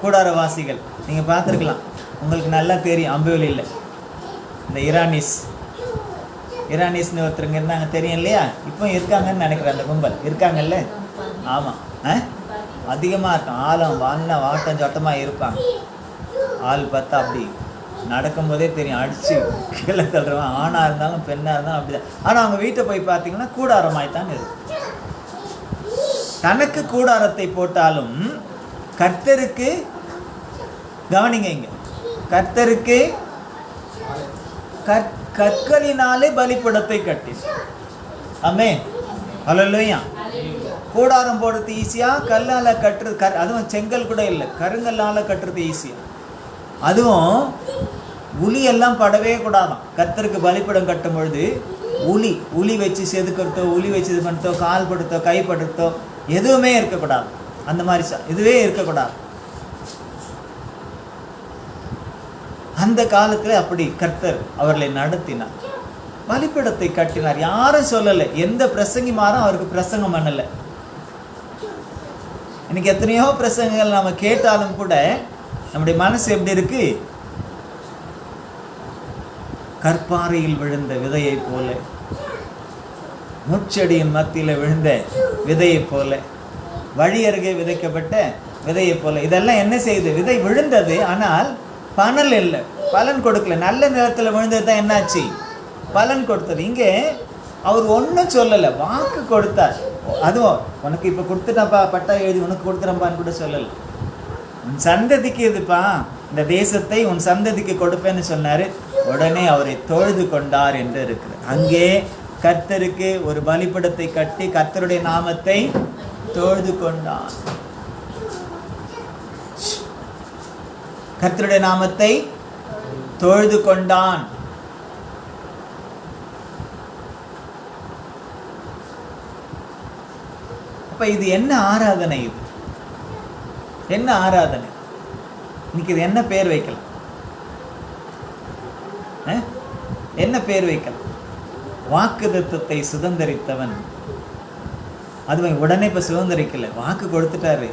கூடாரவாசிகள். நீங்கள் பார்த்துருக்கலாம், உங்களுக்கு நல்லா தெரியும். அம்புவெளியில் இந்த ஈரானிஸ்னு ஒருத்தருங்க இருந்தாங்க, தெரியும் இல்லையா? இப்போ இருக்காங்கன்னு நினைக்கிறேன். அந்த கும்பல் இருக்காங்கல்ல? ஆமாம், அதிகமாக இருக்கும். ஆழம் வாங்கினா வாட்டம் சட்டமாக இருப்பாங்க. ஆள் பார்த்தா அப்படி நடக்கும்போதே தெரியும், அடித்து கீழே தள்ளுறவன். ஆணாக இருந்தாலும் பெண்ணாக இருந்தாலும் அப்படி தான். ஆனால் அவங்க வீட்டை போய் பார்த்தீங்கன்னா கூடாரமாய்த்தான் இருக்கும். தனக்கு கூடாரத்தை போட்டாலும் கர்த்தருக்கு, கவனிங்க இங்கே, கர்த்தருக்கு கற்களினாலே பலிபீடத்தை கட்டி. ஆமென், ஹல்லேலூயா. கூடாரம் போடுறது ஈஸியாக, கல்லால் கட்டுறது, அதுவும் செங்கல் கூட இல்லை, கருங்கல்லால் கட்டுறது ஈஸியாக. அதுவும் உளியெல்லாம் படவே கூடாதான். கர்த்தருக்கு பலிபீடம் கட்டும் பொழுது உளி வச்சு செதுக்கிறதோ, உளி வச்சு இது பண்ணுறதோ, கால் படுத்தோ, கைப்படுத்தோ எதுவுமே இருக்கக்கூடாது. அந்த மாதிரி இதுவே இருக்கக்கூடாது. அந்த காலத்தில் அப்படி கர்த்தர் அவர்களை நடத்தினார், பலிபீடத்தை கட்டினார். யாரும் சொல்லலை, எந்த பிரசங்கிமாரும் அவருக்கு பிரசங்கம் பண்ணலை. இன்னைக்கு எத்தனையோ பிரசங்கங்கள் நம்ம கேட்டாலும் கூட நம்முடைய மனசு எப்படி இருக்கு, கற்பாறையில் விழுந்த விதையை போல, முச்செடியின் மத்தியில் விழுந்த விதையை போல, வழி அருகே விதைக்கப்பட்ட விதையை போல. இதெல்லாம் என்ன செய்யுது, விதை விழுந்தது, ஆனால் பலன் இல்லை, பலன் கொடுக்கல. நல்ல நேரத்தில் விழுந்தது தான் என்னாச்சு, பலன் கொடுத்தது. இங்கே அவர் ஒன்றும் சொல்லலை, வாக்கு கொடுத்தார். அதுவும் உனக்கு இப்போ கொடுத்துட்டப்பா, பட்டா எழுதி உனக்கு கொடுத்துறப்பான்னு கூட சொல்லலை. உன் சந்ததிக்கு இதுப்பா, இந்த தேசத்தை உன் சந்ததிக்கு கொடுப்பேன்னு சொன்னார். உடனே அவரை தொழுது கொண்டார் என்று இருக்குது. அங்கே கர்த்தருக்கு ஒரு பலிபீடத்தை கட்டி கர்த்தருடைய நாமத்தை தொழுது கொண்டார். கர்த்தருடைய நாமத்தை தொழுது கொண்டான். அப்ப இது என்ன ஆராதனை? இது என்ன ஆராதனை? இன்னைக்கு இது என்ன பேர் வைக்கலாம்? என்ன பேர் வைக்கலாம்? வாக்குத்தத்தத்தை சுதந்தரித்தவன். அது உடனே இப்ப சுதந்தரிக்கல, வாக்கு கொடுத்துட்டாரு.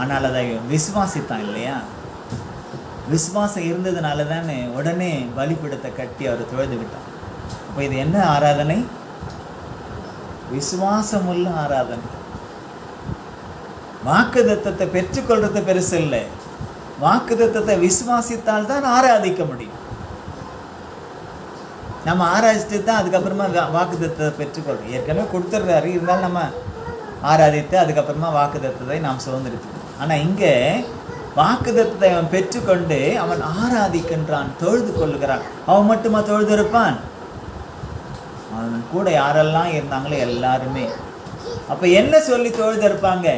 ஆனால் அதை விசுவாசித்தான் இல்லையா? விசுவாசம் இருந்ததுனால தானே உடனே பலிபீடத்தை கட்டி அவர் தொழுது விட்டார். அப்போ இது என்ன ஆராதனை? விசுவாசமுள்ள ஆராதனை. வாக்குத்தத்தத்தை பெற்றுக்கொள்றது பெருசு இல்லை, வாக்குத்தத்தத்தை விசுவாசித்தால் தான் ஆராதிக்க முடியும். நம்ம ஆராய்ச்சிட்டு தான் அதுக்கப்புறமா வாக்குத்தத்தத்தை பெற்றுக்கொள்றோம். ஏற்கனவே கொடுத்துட்றாரு, இருந்தாலும் நம்ம ஆராதித்து அதுக்கப்புறமா வாக்குத்தத்தத்தை நாம் சுதந்திரித்துக்கணும். ஆனால் இங்கே வாக்குத்தத்தத்தை அவன் பெற்றுக்கொண்டு அவன் ஆராதிக்கின்றான், தொழுது கொள்ளுகிறான். அவன் மட்டுமா தொழுது இருப்பான்? அவன் கூட யாரெல்லாம் இருந்தாங்களோ எல்லாருமே. அப்ப என்ன சொல்லி தொழுது இருப்பாங்க?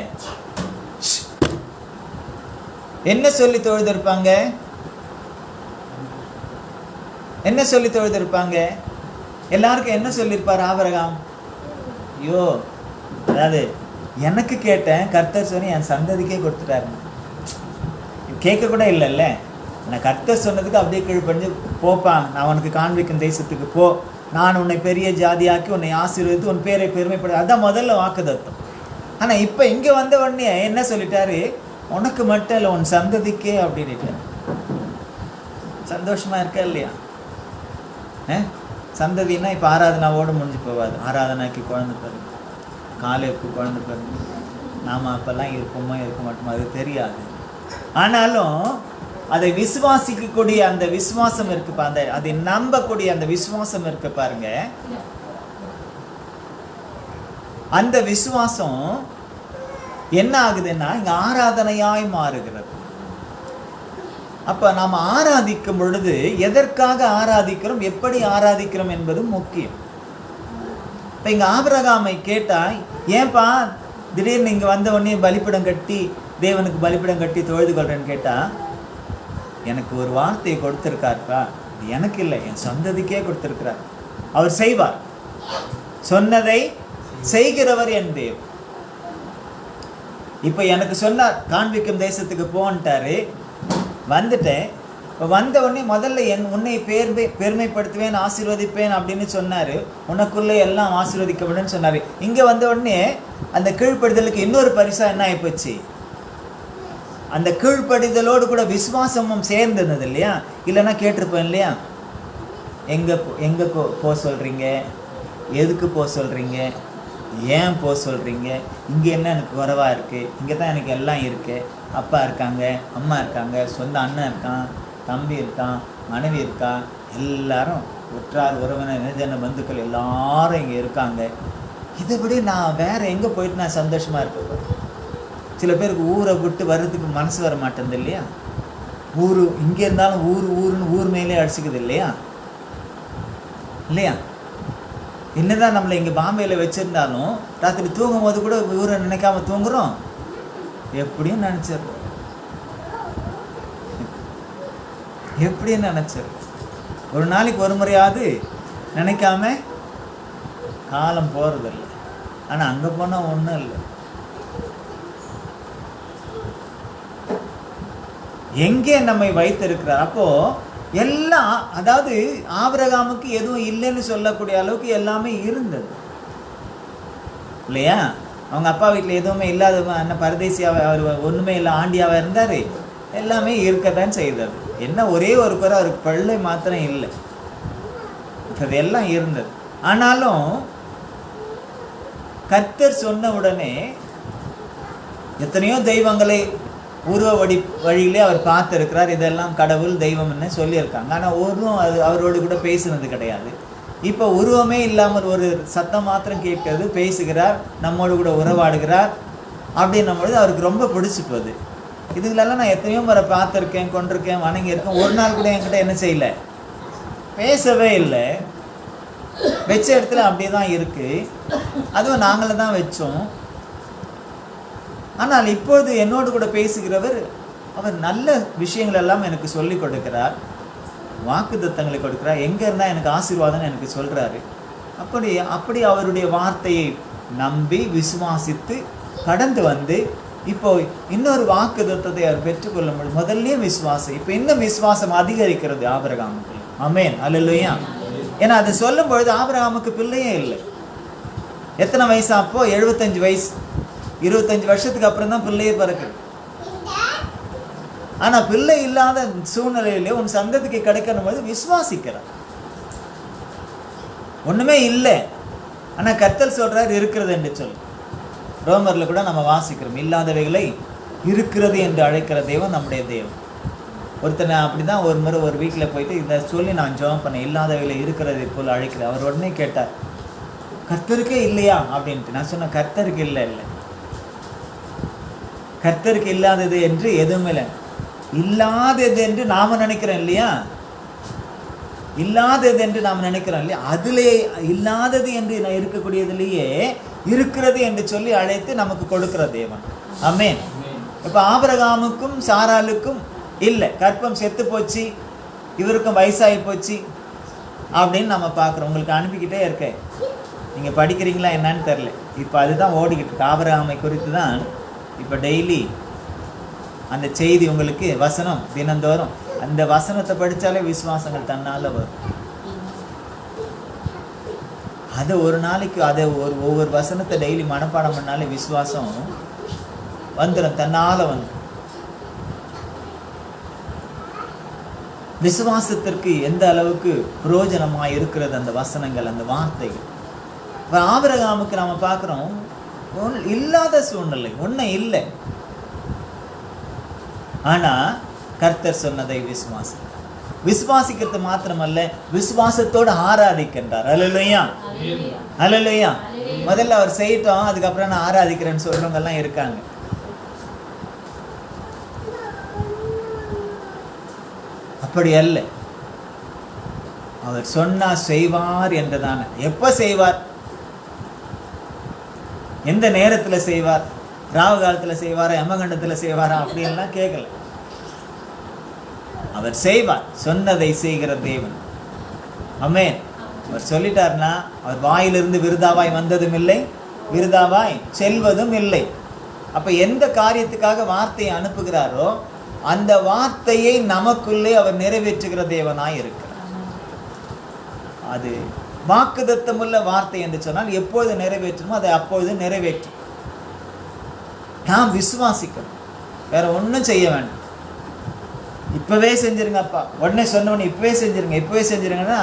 என்ன சொல்லி தொழுது இருப்பாங்க? என்ன சொல்லி தொழுது இருப்பாங்க? எல்லாருக்கும் என்ன சொல்லியிருப்பார் ஆபிரகாம்? ஐயோ, அதாவது எனக்கு கேட்டேன், கர்த்தர் சொன்னி என் சந்ததிக்கே கொடுத்துட்டாரு. கேட்க கூட இல்லைல்ல, நான் கர்த்தர் சொன்னதுக்கு அப்படியே கீழ்ப்படிஞ்சு போப்பான், நான் உனக்கு காண்பிக்கும் தேசத்துக்கு போ, நான் உன்னை பெரிய ஜாதியாக்கி உன்னை ஆசீர்வதித்து உன் பேரை பெருமைப்பட. அதான் முதல்ல வாக்குத்தத்தம். ஆனால் இப்போ இங்கே வந்த உடனே என்ன சொல்லிட்டாரு? உனக்கு மட்டும் இல்லை, உன் சந்ததிக்கே அப்படின்ட்டார். சந்தோஷமா இருக்கா இல்லையா? சந்ததினா இப்போ ஆராதனாவோடு முடிஞ்சு போவாது. ஆராதனாக்கு குழந்தை பிறகு, காலேப்புக்கு குழந்தை பிறகு, நாம் அப்போல்லாம் இருப்போமோ இருக்க மாட்டோமோ அது தெரியாது. ஆனாலும் அதை விசுவாசிக்கக்கூடிய அந்த விசுவாசம் இருக்குப்பா, அந்த அதை நம்பக்கூடிய அந்த விசுவாசம் இருக்கு பாருங்க. அந்த விசுவாசம் என்ன ஆகுதுன்னா இங்க ஆராதனையாய் மாறுகிறது. அப்ப நாம் ஆராதிக்கும் பொழுது எதற்காக ஆராதிக்கிறோம், எப்படி ஆராதிக்கிறோம் என்பது முக்கியம். இப்ப இங்க ஆபிரகாமை கேட்டா, ஏன்பா திடீர்னு இங்க வந்த உடனே பலிபீடம் கட்டி தேவனுக்கு பலிபீடம் கட்டி தொழுது கொள்றேன்னு கேட்டா, எனக்கு ஒரு வார்த்தையை கொடுத்துருக்காருப்பா, இது எனக்கு இல்லை, என் சந்ததிக்கே கொடுத்துருக்கிறார். அவர் செய்வார், சொன்னதை செய்கிறவர் என் தேவன். இப்போ எனக்கு சொன்னார், காண்பிக்கும் தேசத்துக்கு போன்ட்டாரு, வந்துட்டேன். இப்போ வந்த உடனே முதல்ல உன்னை பெருமைப்படுத்துவேன், ஆசீர்வதிப்பேன் அப்படின்னு சொன்னார். உனக்குள்ளே எல்லாம் ஆசீர்வதிக்கப்படுன்னு சொன்னார். இங்கே வந்த உடனே அந்த கீழ்ப்படுதலுக்கு இன்னொரு பரிசா என்ன ஆகிப்போச்சு? அந்த கீழ்ப்படிதலோடு கூட விசுவாசமும் சேர்ந்தது இல்லையா? இல்லைன்னா கேட்டிருப்பேன் இல்லையா, எங்கே போக சொல்கிறீங்க, எதுக்கு போக சொல்கிறீங்க, ஏன் போக சொல்கிறீங்க, இங்கே என்ன எனக்கு குறைவாக இருக்குது, இங்கே தான் எனக்கு எல்லாம் இருக்குது, அப்பா இருக்காங்க, அம்மா இருக்காங்க, சொந்த அண்ணன் இருக்கான், தம்பி இருக்கான், மனைவி இருக்கா, எல்லாரும் உற்றார் உறவினர் நிஜன பந்துக்கள் எல்லாரும் இங்கே இருக்காங்க. இதைப்படி நான் வேறு எங்கே போயிட்டு நான் சந்தோஷமாக இருப்பேன். சில பேருக்கு ஊரை விட்டு வர்றதுக்கு மனசு வர மாட்டேங்குது இல்லையா? ஊர் இங்கே இருந்தாலும் ஊருன்னு ஊர் மேலே அடிச்சுக்குது இல்லையா? இல்லையா? என்னதான் நம்மளை இங்கே பாம்பேயில் வச்சுருந்தாலும் ராத்திரி தூங்கும் போது கூட ஊரை நினைக்காம தூங்குறோம். எப்படியும் நினச்சிடுறோம், எப்படியும் நினச்சிடுறோம். ஒரு நாளைக்கு ஒரு முறையாவது நினைக்காம காலம் போகிறதில்லை. ஆனால் அங்கே போனால் ஒன்றும் இல்லை. எங்கே நம்மை வைத்திருக்கிறார்? அப்போது எல்லாம், அதாவது ஆபிரகாமுக்கு எதுவும் இல்லைன்னு சொல்லக்கூடிய அளவுக்கு எல்லாமே இருந்தது இல்லையா? அவங்க அப்பா வீட்டில் எதுவுமே இல்லாத என்ன பரதேசியாக அவர் ஒன்றுமே இல்லை ஆண்டியாவாக இருந்தார். எல்லாமே இருக்கத்தான் செய்தது. என்ன ஒரே ஒரு குறை, அவருக்கு பிள்ளை மாத்திரம் இல்லை, அது எல்லாம் இருந்தது. ஆனாலும் கர்த்தர் சொன்ன உடனே எத்தனையோ தெய்வங்களை உருவ வழியிலே அவர் பார்த்துருக்கிறார். இதெல்லாம் கடவுள் தெய்வம்னு சொல்லியிருக்காங்க. ஆனால் ஒன்றும் அது அவரோடு கூட பேசுனது கிடையாது. இப்போ உருவமே இல்லாமல் ஒரு சத்தம் மாத்திரம் கேட்கிறது, பேசுகிறார், நம்மோடு கூட உறவாடுகிறார் அப்படின்னும் பொழுது அவருக்கு ரொம்ப பிடிச்சி போகுது. இதுகளெல்லாம் நான் எத்தனையோ முறை பார்த்துருக்கேன், கொண்டிருக்கேன், வணங்கியிருக்கேன். ஒரு நாள் கூட என்கிட்ட என்ன செய்யலை, பேசவே இல்லை. வச்ச இடத்துல அப்படியே தான் இருக்குது. அதுவும் நாங்களும் தான் வச்சோம். ஆனால் இப்போது என்னோடு கூட பேசுகிறவர் அவர் நல்ல விஷயங்கள் எல்லாம் எனக்கு சொல்லி கொடுக்கிறார், வாக்குத்தத்தங்களை கொடுக்கிறார், எங்கே இருந்தால் எனக்கு ஆசீர்வாதம்னு எனக்கு சொல்கிறாரு. அப்படி அவருடைய வார்த்தையை நம்பி விசுவாசித்து கடந்து வந்து இப்போ இன்னொரு வாக்குத்தத்தத்தை அவர் பெற்றுக்கொள்ள முடியும். முதல்லயே விசுவாசம், இப்போ இன்னும் விசுவாசம் அதிகரிக்கிறது ஆபிரகாமுக்கு. ஆமென், அல்லேலூயா. ஏன்னா அது சொல்லும் பொழுது ஆபிரகாமுக்கு பிள்ளையே இல்லை. எத்தனை வயசு அப்போ? 75 வயசு. 25 வருஷத்துக்கு அப்புறம் தான் பிள்ளையே பிறக்குது. ஆனா பிள்ளை இல்லாத சூழ்நிலையிலே உன் சந்ததிக்கு கிடைக்கணும் போது விசுவாசிக்கிறார். ஒண்ணுமே இல்லை, ஆனா கர்த்தர் சொல்றார் இருக்கிறது என்று சொல்லி. ரோமர்ல கூட நம்ம வாசிக்கிறோம், இல்லாதவைகளை இருக்கிறது என்று அழைக்கிற தேவன் நம்முடைய தேவன். ஒருத்தனை அப்படிதான் ஒரு முறை ஒரு வீட்டில் போயிட்டு இதை சொல்லி நான் ஜெபம் பண்ணேன், இல்லாதவைகளை இருக்கிறது போல் அழைக்கிறேன். அவர் உடனே கேட்டார், கர்த்தருக்கே இல்லையா அப்படின்ட்டு. நான் சொன்னேன், கர்த்தருக்கு இல்லை, கர்த்தருக்கு இல்லாதது என்று எதுவுமே இல்லை. இல்லாதது என்று நாம நினைக்கிறோம் இல்லையா, இல்லாதது என்று நாம் நினைக்கிறோம் இல்லையா, அதிலே இல்லாதது என்று இருக்கக்கூடியதுலேயே இருக்கிறது என்று சொல்லி அழைத்து நமக்கு கொடுக்கிற தேவன். ஆமென். இப்போ ஆபிரகாமுக்கும் சாராளுக்கும் இல்லை, கற்பம் செத்து போச்சு, இவருக்கும் வயசாகி போச்சு அப்படின்னு நம்ம பார்க்குறோம். உங்களுக்கு அனுப்பிக்கிட்டே இருக்கேன், நீங்கள் படிக்கிறீங்களா என்னன்னு தெரில. இப்போ அதுதான் ஓடிக்கிட்டு இருக்கு. ஆபிரகாமை குறித்து தான் இப்போ டெய்லி அந்த செய்தி உங்களுக்கு வசனம் தினந்தோறும். அந்த வசனத்தை படித்தாலே விசுவாசங்கள் தன்னால் வரும். அதை ஒரு நாளைக்கு அதை ஒவ்வொரு வசனத்தை டெய்லி மனப்பாடம் பண்ணாலே விசுவாசம் வந்துடும், தன்னால் வந்து. விசுவாசத்திற்கு எந்த அளவுக்கு பிரயோஜனமாக இருக்கிறது அந்த வசனங்கள், அந்த வார்த்தைகள். இப்போ ஆபிரகாமுக்கு நாம் பார்க்குறோம், இல்லாத சூழ்நிலை ஒன்றும் இல்லை, ஆனால் கர்த்தர் சொன்னதை விசுவாசிக்கிறது மாத்திரமல்ல, விசுவாசத்தோடு ஆராதிக்கின்றார். அல்லேலூயா, அல்லேலூயா. முதல்ல அவர் செய்யட்டும், அதுக்கப்புறம் நான் ஆராதிக்கிறேன்னு சொல்றவங்க எல்லாம் இருக்காங்க. அப்படி அல்ல, அவர் சொன்னா செய்வார் என்றுதானே. எப்ப செய்வார், எந்த நேரத்தில் செய்வார், ராவு காலத்தில் செய்வாரா, யமகண்டத்தில் செய்வாரா அப்படியெல்லாம் கேட்கல. அவர் செய்வார், சொன்னதை செய்கிற தேவன். ஆமென். அவர் சொல்லிட்டார்னா அவர் வாயிலிருந்து விருதாவாய் வந்ததும் இல்லை, விருதாவாய் செல்வதும் இல்லை. அப்ப எந்த காரியத்துக்காக வார்த்தையை அனுப்புகிறாரோ அந்த வார்த்தையை நமக்குள்ளே அவர் நிறைவேற்றுகிற தேவனாய் இருக்கிறார். அது வாக்குத்தத்தமுள்ள வார்த்தை என்று சொன்னால் எப்பொழுது நிறைவேற்றுமோ அதை அப்பொழுது நிறைவேற்றும். நாம் விசுவாசிக்கணும், வேற ஒன்றும் செய்ய வேண்டாம். இப்பவே செஞ்சிருங்க அப்பா, உடனே சொன்னவொடனே இப்பவே செஞ்சிருங்கன்னா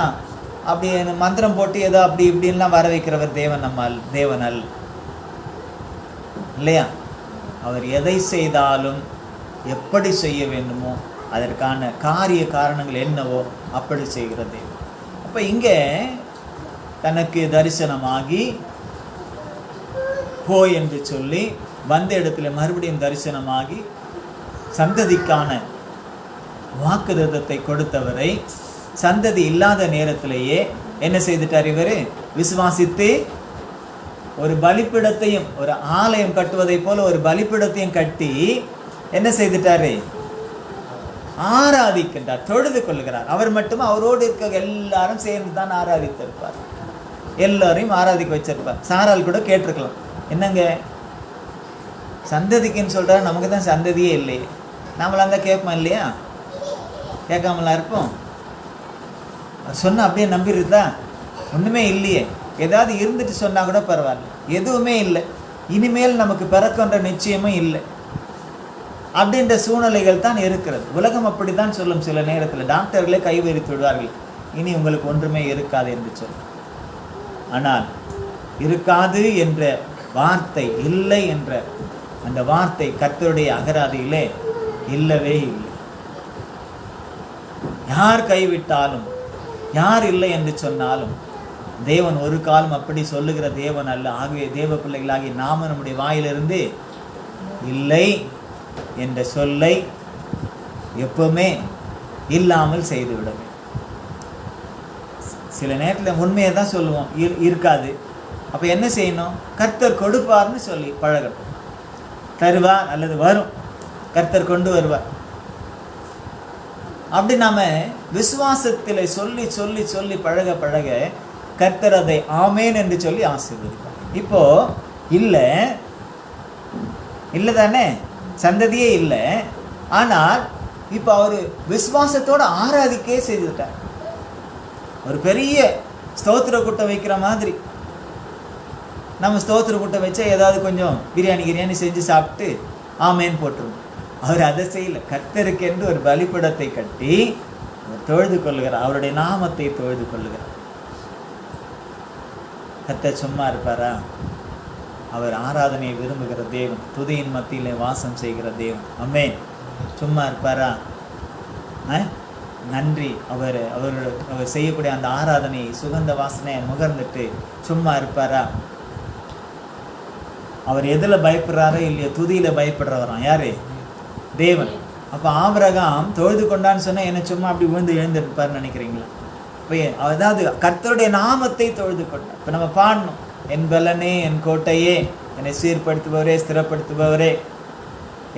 அப்படி மந்திரம் போட்டு ஏதோ அப்படி இப்படின்லாம் வர வைக்கிறவர் தேவன் தேவன் அல்ல, இல்லையா? அவர் எதை செய்தாலும் எப்படி செய்ய வேண்டுமோ அதற்கான காரிய காரணங்கள் என்னவோ அப்படி செய்கிற தேவன். அப்போ இங்கே தனக்கு தரிசனமாகி போய் என்று சொல்லி வந்த இடத்துல மறுபடியும் தரிசனமாகி சந்ததிக்கான வாக்குத்தத்தத்தை கொடுத்தவரை சந்ததி இல்லாத நேரத்திலேயே என்ன செய்துட்டார்? இவர் விசுவாசித்து ஒரு பலிப்பிடத்தையும், ஒரு ஆலயம் கட்டுவதை போல ஒரு பலிப்பிடத்தையும் கட்டி என்ன செய்துட்டாரு? ஆராதிக்கின்றார், தொழுது கொள்கிறார். அவர் மட்டும் அவரோடு இருக்க எல்லாரும் சேர்ந்து தான் ஆராதித்திருப்பார், எல்லாரையும் ஆராதிக்க வச்சிருப்பார். சாரால் கூட கேட்டிருக்கலாம், என்னங்க சந்ததிக்குன்னு சொல்கிறார், நமக்கு தான் சந்ததியே இல்லையே, நம்மளாம் தான் கேட்போம் இல்லையா? கேட்காமலாம் இருப்போம். சொன்னால் அப்படியே நம்பிடுதா? ஒன்றுமே இல்லையே, ஏதாவது இருந்துட்டு சொன்னால் கூட பரவாயில்ல, எதுவுமே இல்லை, இனிமேல் நமக்கு பிறக்குன்ற நிச்சயமும் இல்லை அப்படின்ற சூழ்நிலைகள் தான் இருக்கிறது. உலகம் அப்படி தான் சொல்லும். சில நேரத்தில் டாக்டர்களே கைவரித்து விடுவார்கள், இனி உங்களுக்கு ஒன்றுமே இருக்காது என்று சொல்லும். ஆனால் இருக்காது என்ற வார்த்தை, இல்லை என்ற அந்த வார்த்தை கர்த்தருடைய அகராதியிலே இல்லவே இல்லை. யார் கைவிட்டாலும், யார் இல்லை என்று சொன்னாலும் தேவன் ஒரு காலம் அப்படி சொல்லுகிற தேவன் அல்ல. ஆகவே தேவ பிள்ளைகளாகி நாம நம்முடைய வாயிலிருந்து இல்லை என்ற சொல்லை எப்பவுமே இல்லாமல் செய்து விட வேண்டும். சில நேரத்தில் உண்மையை தான் சொல்லுவோம், இருக்காது. அப்போ என்ன செய்யணும்? கர்த்தர் கொடுப்பார்னு சொல்லி பழகட்டும். தருவார் அல்லது வரும், கர்த்தர் கொண்டு வருவார். அப்படி நாம விசுவாசத்தில் சொல்லி சொல்லி சொல்லி பழக பழக கர்த்தர் அதை ஆமேன் என்று சொல்லி ஆசீர்வதிப்பார். இப்போ இல்லை இல்லை தானே, சந்ததியே இல்லை. ஆனால் இப்போ அவர் விசுவாசத்தோடு ஆராதிக்கே செய்துட்டார். ஒரு பெரிய ஸ்தோத்திர கூட்டம் வைக்கிற மாதிரி நம்ம ஸ்தோத்திர கூட்டம் வச்சா ஏதாவது கொஞ்சம் பிரியாணி செஞ்சு சாப்பிட்டு ஆமேன்னு போட்டுருவோம். அவர் அதை செய்யலை. கர்த்தருக்கென்று ஒரு பலிபீடத்தை கட்டி அவர் தொழுது கொள்ளுகிறார், அவருடைய நாமத்தை தொழுது கொள்ளுகிறார். கர்த்தர் சும்மா இருப்பாரா? அவர் ஆராதனையை விரும்புகிற தேவன், துதியின் மத்தியிலே வாசம் செய்கிற தேவன். ஆமென். சும்மா இருப்பாரா? நன்றி, அவர் செய்யக்கூடிய அந்த ஆராதனை சுகந்த வாசனையை முகர்ந்துட்டு சும்மா இருப்பாரா? அவர் எதில் பயப்படுறாரோ இல்லையோ, துதியில் பயப்படுறவராம் யாரு? தேவன். அப்போ ஆபிரகாம் தொழுது கொண்டான்னு சொன்னால் என்ன சும்மா அப்படி விழுந்து எழுந்திருப்பார்னு நினைக்கிறீங்களா? இப்போ அதாவது கர்த்தருடைய நாமத்தை தொழுது கொண்டார். இப்போ நம்ம பாடணும், என் பலனே, என் கோட்டையே, என்னை சீர்படுத்துபவரே, ஸ்திரப்படுத்துபவரே,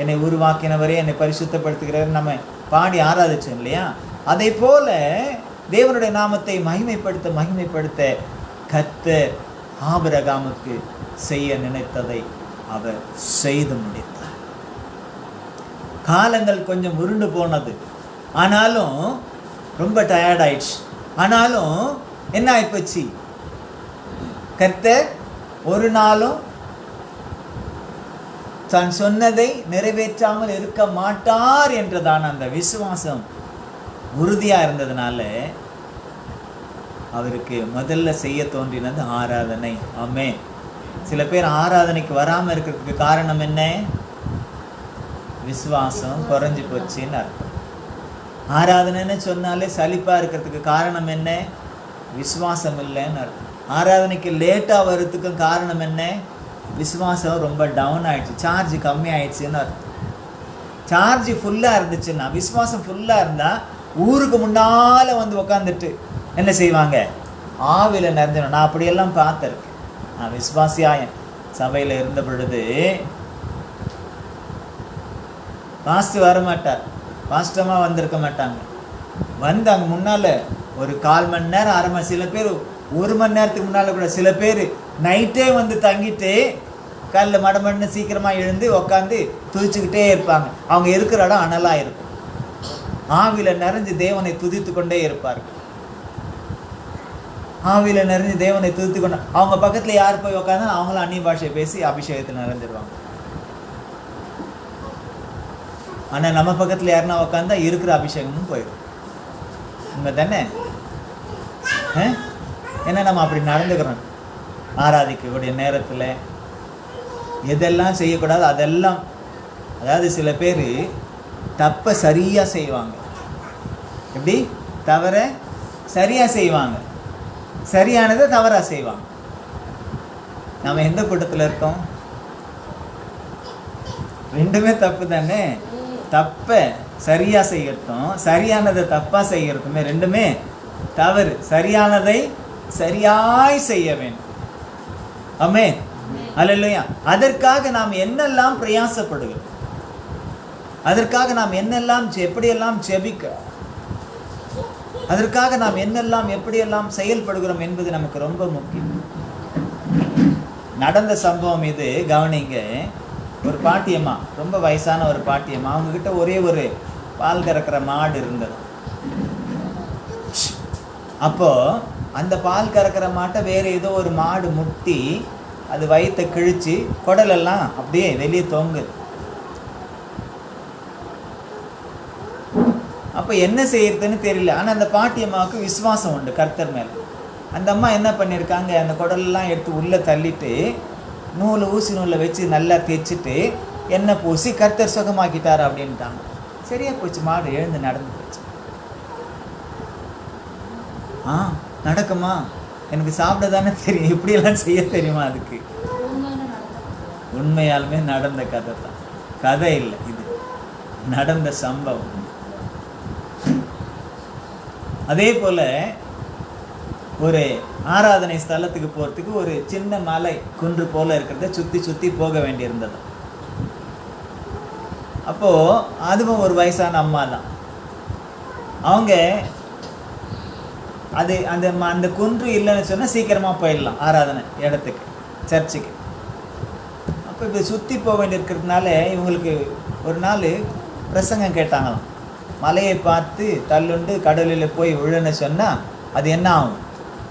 என்னை உருவாக்கினவரே, என்னை பரிசுத்தப்படுத்துகிறவர் நம்ம பாடி ஆராதிச்சோம் இல்லையா? அதை போல தேவனுடைய நாமத்தை மகிமைப்படுத்த கர்த்தர் ஆபிரகாமுக்கு செய்ய நினைத்ததை அவர் செய்து முடித்தார். காலங்கள் கொஞ்சம் உருண்டு போனது, ஆனாலும் ரொம்ப டயர்ட் ஆயிடுச்சு. ஆனாலும் என்ன ஆயிப்போச்சு? கர்த்தர் ஒரு நாளும் தான் சொன்னதை நிறைவேற்றாமல் இருக்க மாட்டார் என்றதான அந்த விசுவாசம் உறுதியாக இருந்ததுனால அவருக்கு முதல்ல செய்ய தோன்றினது ஆராதனை. ஆமென். சில பேர் ஆராதனைக்கு வராமல் இருக்கிறதுக்கு காரணம் என்ன? விசுவாசம் குறைஞ்சி போச்சுன்னு அர்த்தம். ஆராதனைன்னு சொன்னாலே சலிப்பாக இருக்கிறதுக்கு காரணம் என்ன? விசுவாசம் இல்லைன்னு அர்த்தம். ஆராதனைக்கு லேட்டாக வர்றதுக்கும் காரணம் என்ன? விசுவாசம் ரொம்ப டவுன் ஆயிடுச்சு, சார்ஜ் கம்மி ஆயிடுச்சுன்னு அர்த்தம். சார்ஜ் ஃபுல்லாக இருந்துச்சுன்னா, விசுவாசம் ஃபுல்லாக இருந்தால் ஊருக்கு முன்னால் வந்து உக்காந்துட்டு என்ன செய்வாங்க? ஆவியில் நிறைஞ்சிடும். நான் அப்படியெல்லாம் பார்த்துருக்கேன். நான் விசுவாசியாயன் சபையில் இருந்த பொழுது பாஸ்ட் வர மாட்டார், பாஸ்டமாக வந்திருக்க மாட்டாங்க. வந்து அங்கே முன்னால் ஒரு 1/4 மணி நேரம், அரை மணி, சில பேர் 1 மணி நேரத்துக்கு முன்னால் கூட, சில பேர் நைட்டே வந்து தங்கிட்டு காலைல மடமடன்னு சீக்கிரமாக எழுந்து உக்காந்து துதிச்சுக்கிட்டே இருப்பாங்க. அவங்க இருக்கிற இடம் அனலாக இருக்கும். ஆவியில் நிறைஞ்சு தேவனை துதித்து கொண்டே இருப்பார்கள். ஆவியில் நிறைஞ்சு தேவனை துதித்து கொண்டு அவங்க பக்கத்தில் யார் போய் உட்காந்து அவங்களும் அந்நிய பாஷையை பேசி அபிஷேகத்தில் நிறைஞ்சிருவாங்க. ஆனால் நம்ம பக்கத்தில் யாருன்னா உட்காந்தா இருக்கிற அபிஷேகமும் போயிடும். உண்மை தானே? ஏன்னா நம்ம அப்படி நடந்துக்கிறோம். ஆராதிக்கக்கூடிய நேரத்தில் எதெல்லாம் செய்யக்கூடாது அதெல்லாம், அதாவது சில பேர் தப்பை சரியாக செய்வாங்க. எப்படி? தவற சரியாக செய்வாங்க, சரியானதை தவறாக செய்வாங்க. நம்ம எந்த கூட்டத்தில் இருக்கோம்? ரெண்டுமே தப்பு தானே. தப்பை சரியாக செய்யறதும் சரியானதை தப்பாக செய்யறதுமே ரெண்டுமே தவறு. சரியானதை சரியாய் செய்ய வேண்டும். ஆமென். அல்லேலூயா. அதற்காக நாம் என்னெல்லாம் பிரயாசப்படுகிறோம், அதற்காக நாம் என்னெல்லாம் எப்படியெல்லாம் ஜெபிக்கிறோம், அதற்காக நாம் என்னெல்லாம் எப்படியெல்லாம் செயல்படுகிறோம் என்பது நமக்கு ரொம்ப முக்கியம். நடந்த சம்பவம் இது, கவனிங்க. ஒரு பாட்டியம்மா, ரொம்ப வயசான ஒரு பாட்டியம்மா, அவங்கக்கிட்ட ஒரே ஒரு பால் கறக்கிற மாடு இருந்தது. அப்போது அந்த பால் கறக்கிற மாட்டை வேறு ஏதோ ஒரு மாடு முட்டி அது வயிற்றை கிழிச்சு குடலெல்லாம் அப்படியே வெளியே தொங்குது. அப்போ என்ன செய்யறதுன்னு தெரியல. ஆனால் அந்த பாட்டியம்மாவுக்கு விசுவாசம் உண்டு கர்த்தர் மேலே. அந்த அம்மா என்ன பண்ணியிருக்காங்க, அந்த குடலெல்லாம் எடுத்து உள்ளே தள்ளிட்டு ஊசி நூலை வச்சு நல்லா தேய்ச்சிட்டு எண்ணெய் பூசி கர்த்தர் சுகமாக்கிட்டார் அப்படின்ட்டாங்க. சரியா போச்சு, மாடு எழுந்து நடந்து போச்சு. நடக்குமா? எனக்கு சாப்பிட தானே தெரியும், இப்படியெல்லாம் செய்ய தெரியுமா? அதுக்கு உண்மையாலுமே நடந்த கதை தான், கதை இல்லை, இது நடந்த சம்பவம். அதே போல ஒரு ஆராதனை ஸ்தலத்துக்கு போகிறதுக்கு ஒரு சின்ன மலை குன்று போல இருக்கிறத சுற்றி சுற்றி போக வேண்டியிருந்தது. அப்போது அதுவும் ஒரு வயசான அம்மா தான். அவங்க அது அந்த அந்த குன்று இல்லைன்னு சொன்னால் சீக்கிரமாக போயிடலாம் ஆராதனை இடத்துக்கு, சர்ச்சுக்கு. அப்போ இப்போ சுற்றி போக வேண்டியிருக்கிறதுனால இவங்களுக்கு ஒரு நாள் பிரசங்கம் கேட்டாங்களாம். மலையை பார்த்து தள்ளுண்டு கடலில் போய் விழுன்னு சொன்னால் அது என்ன ஆகும்?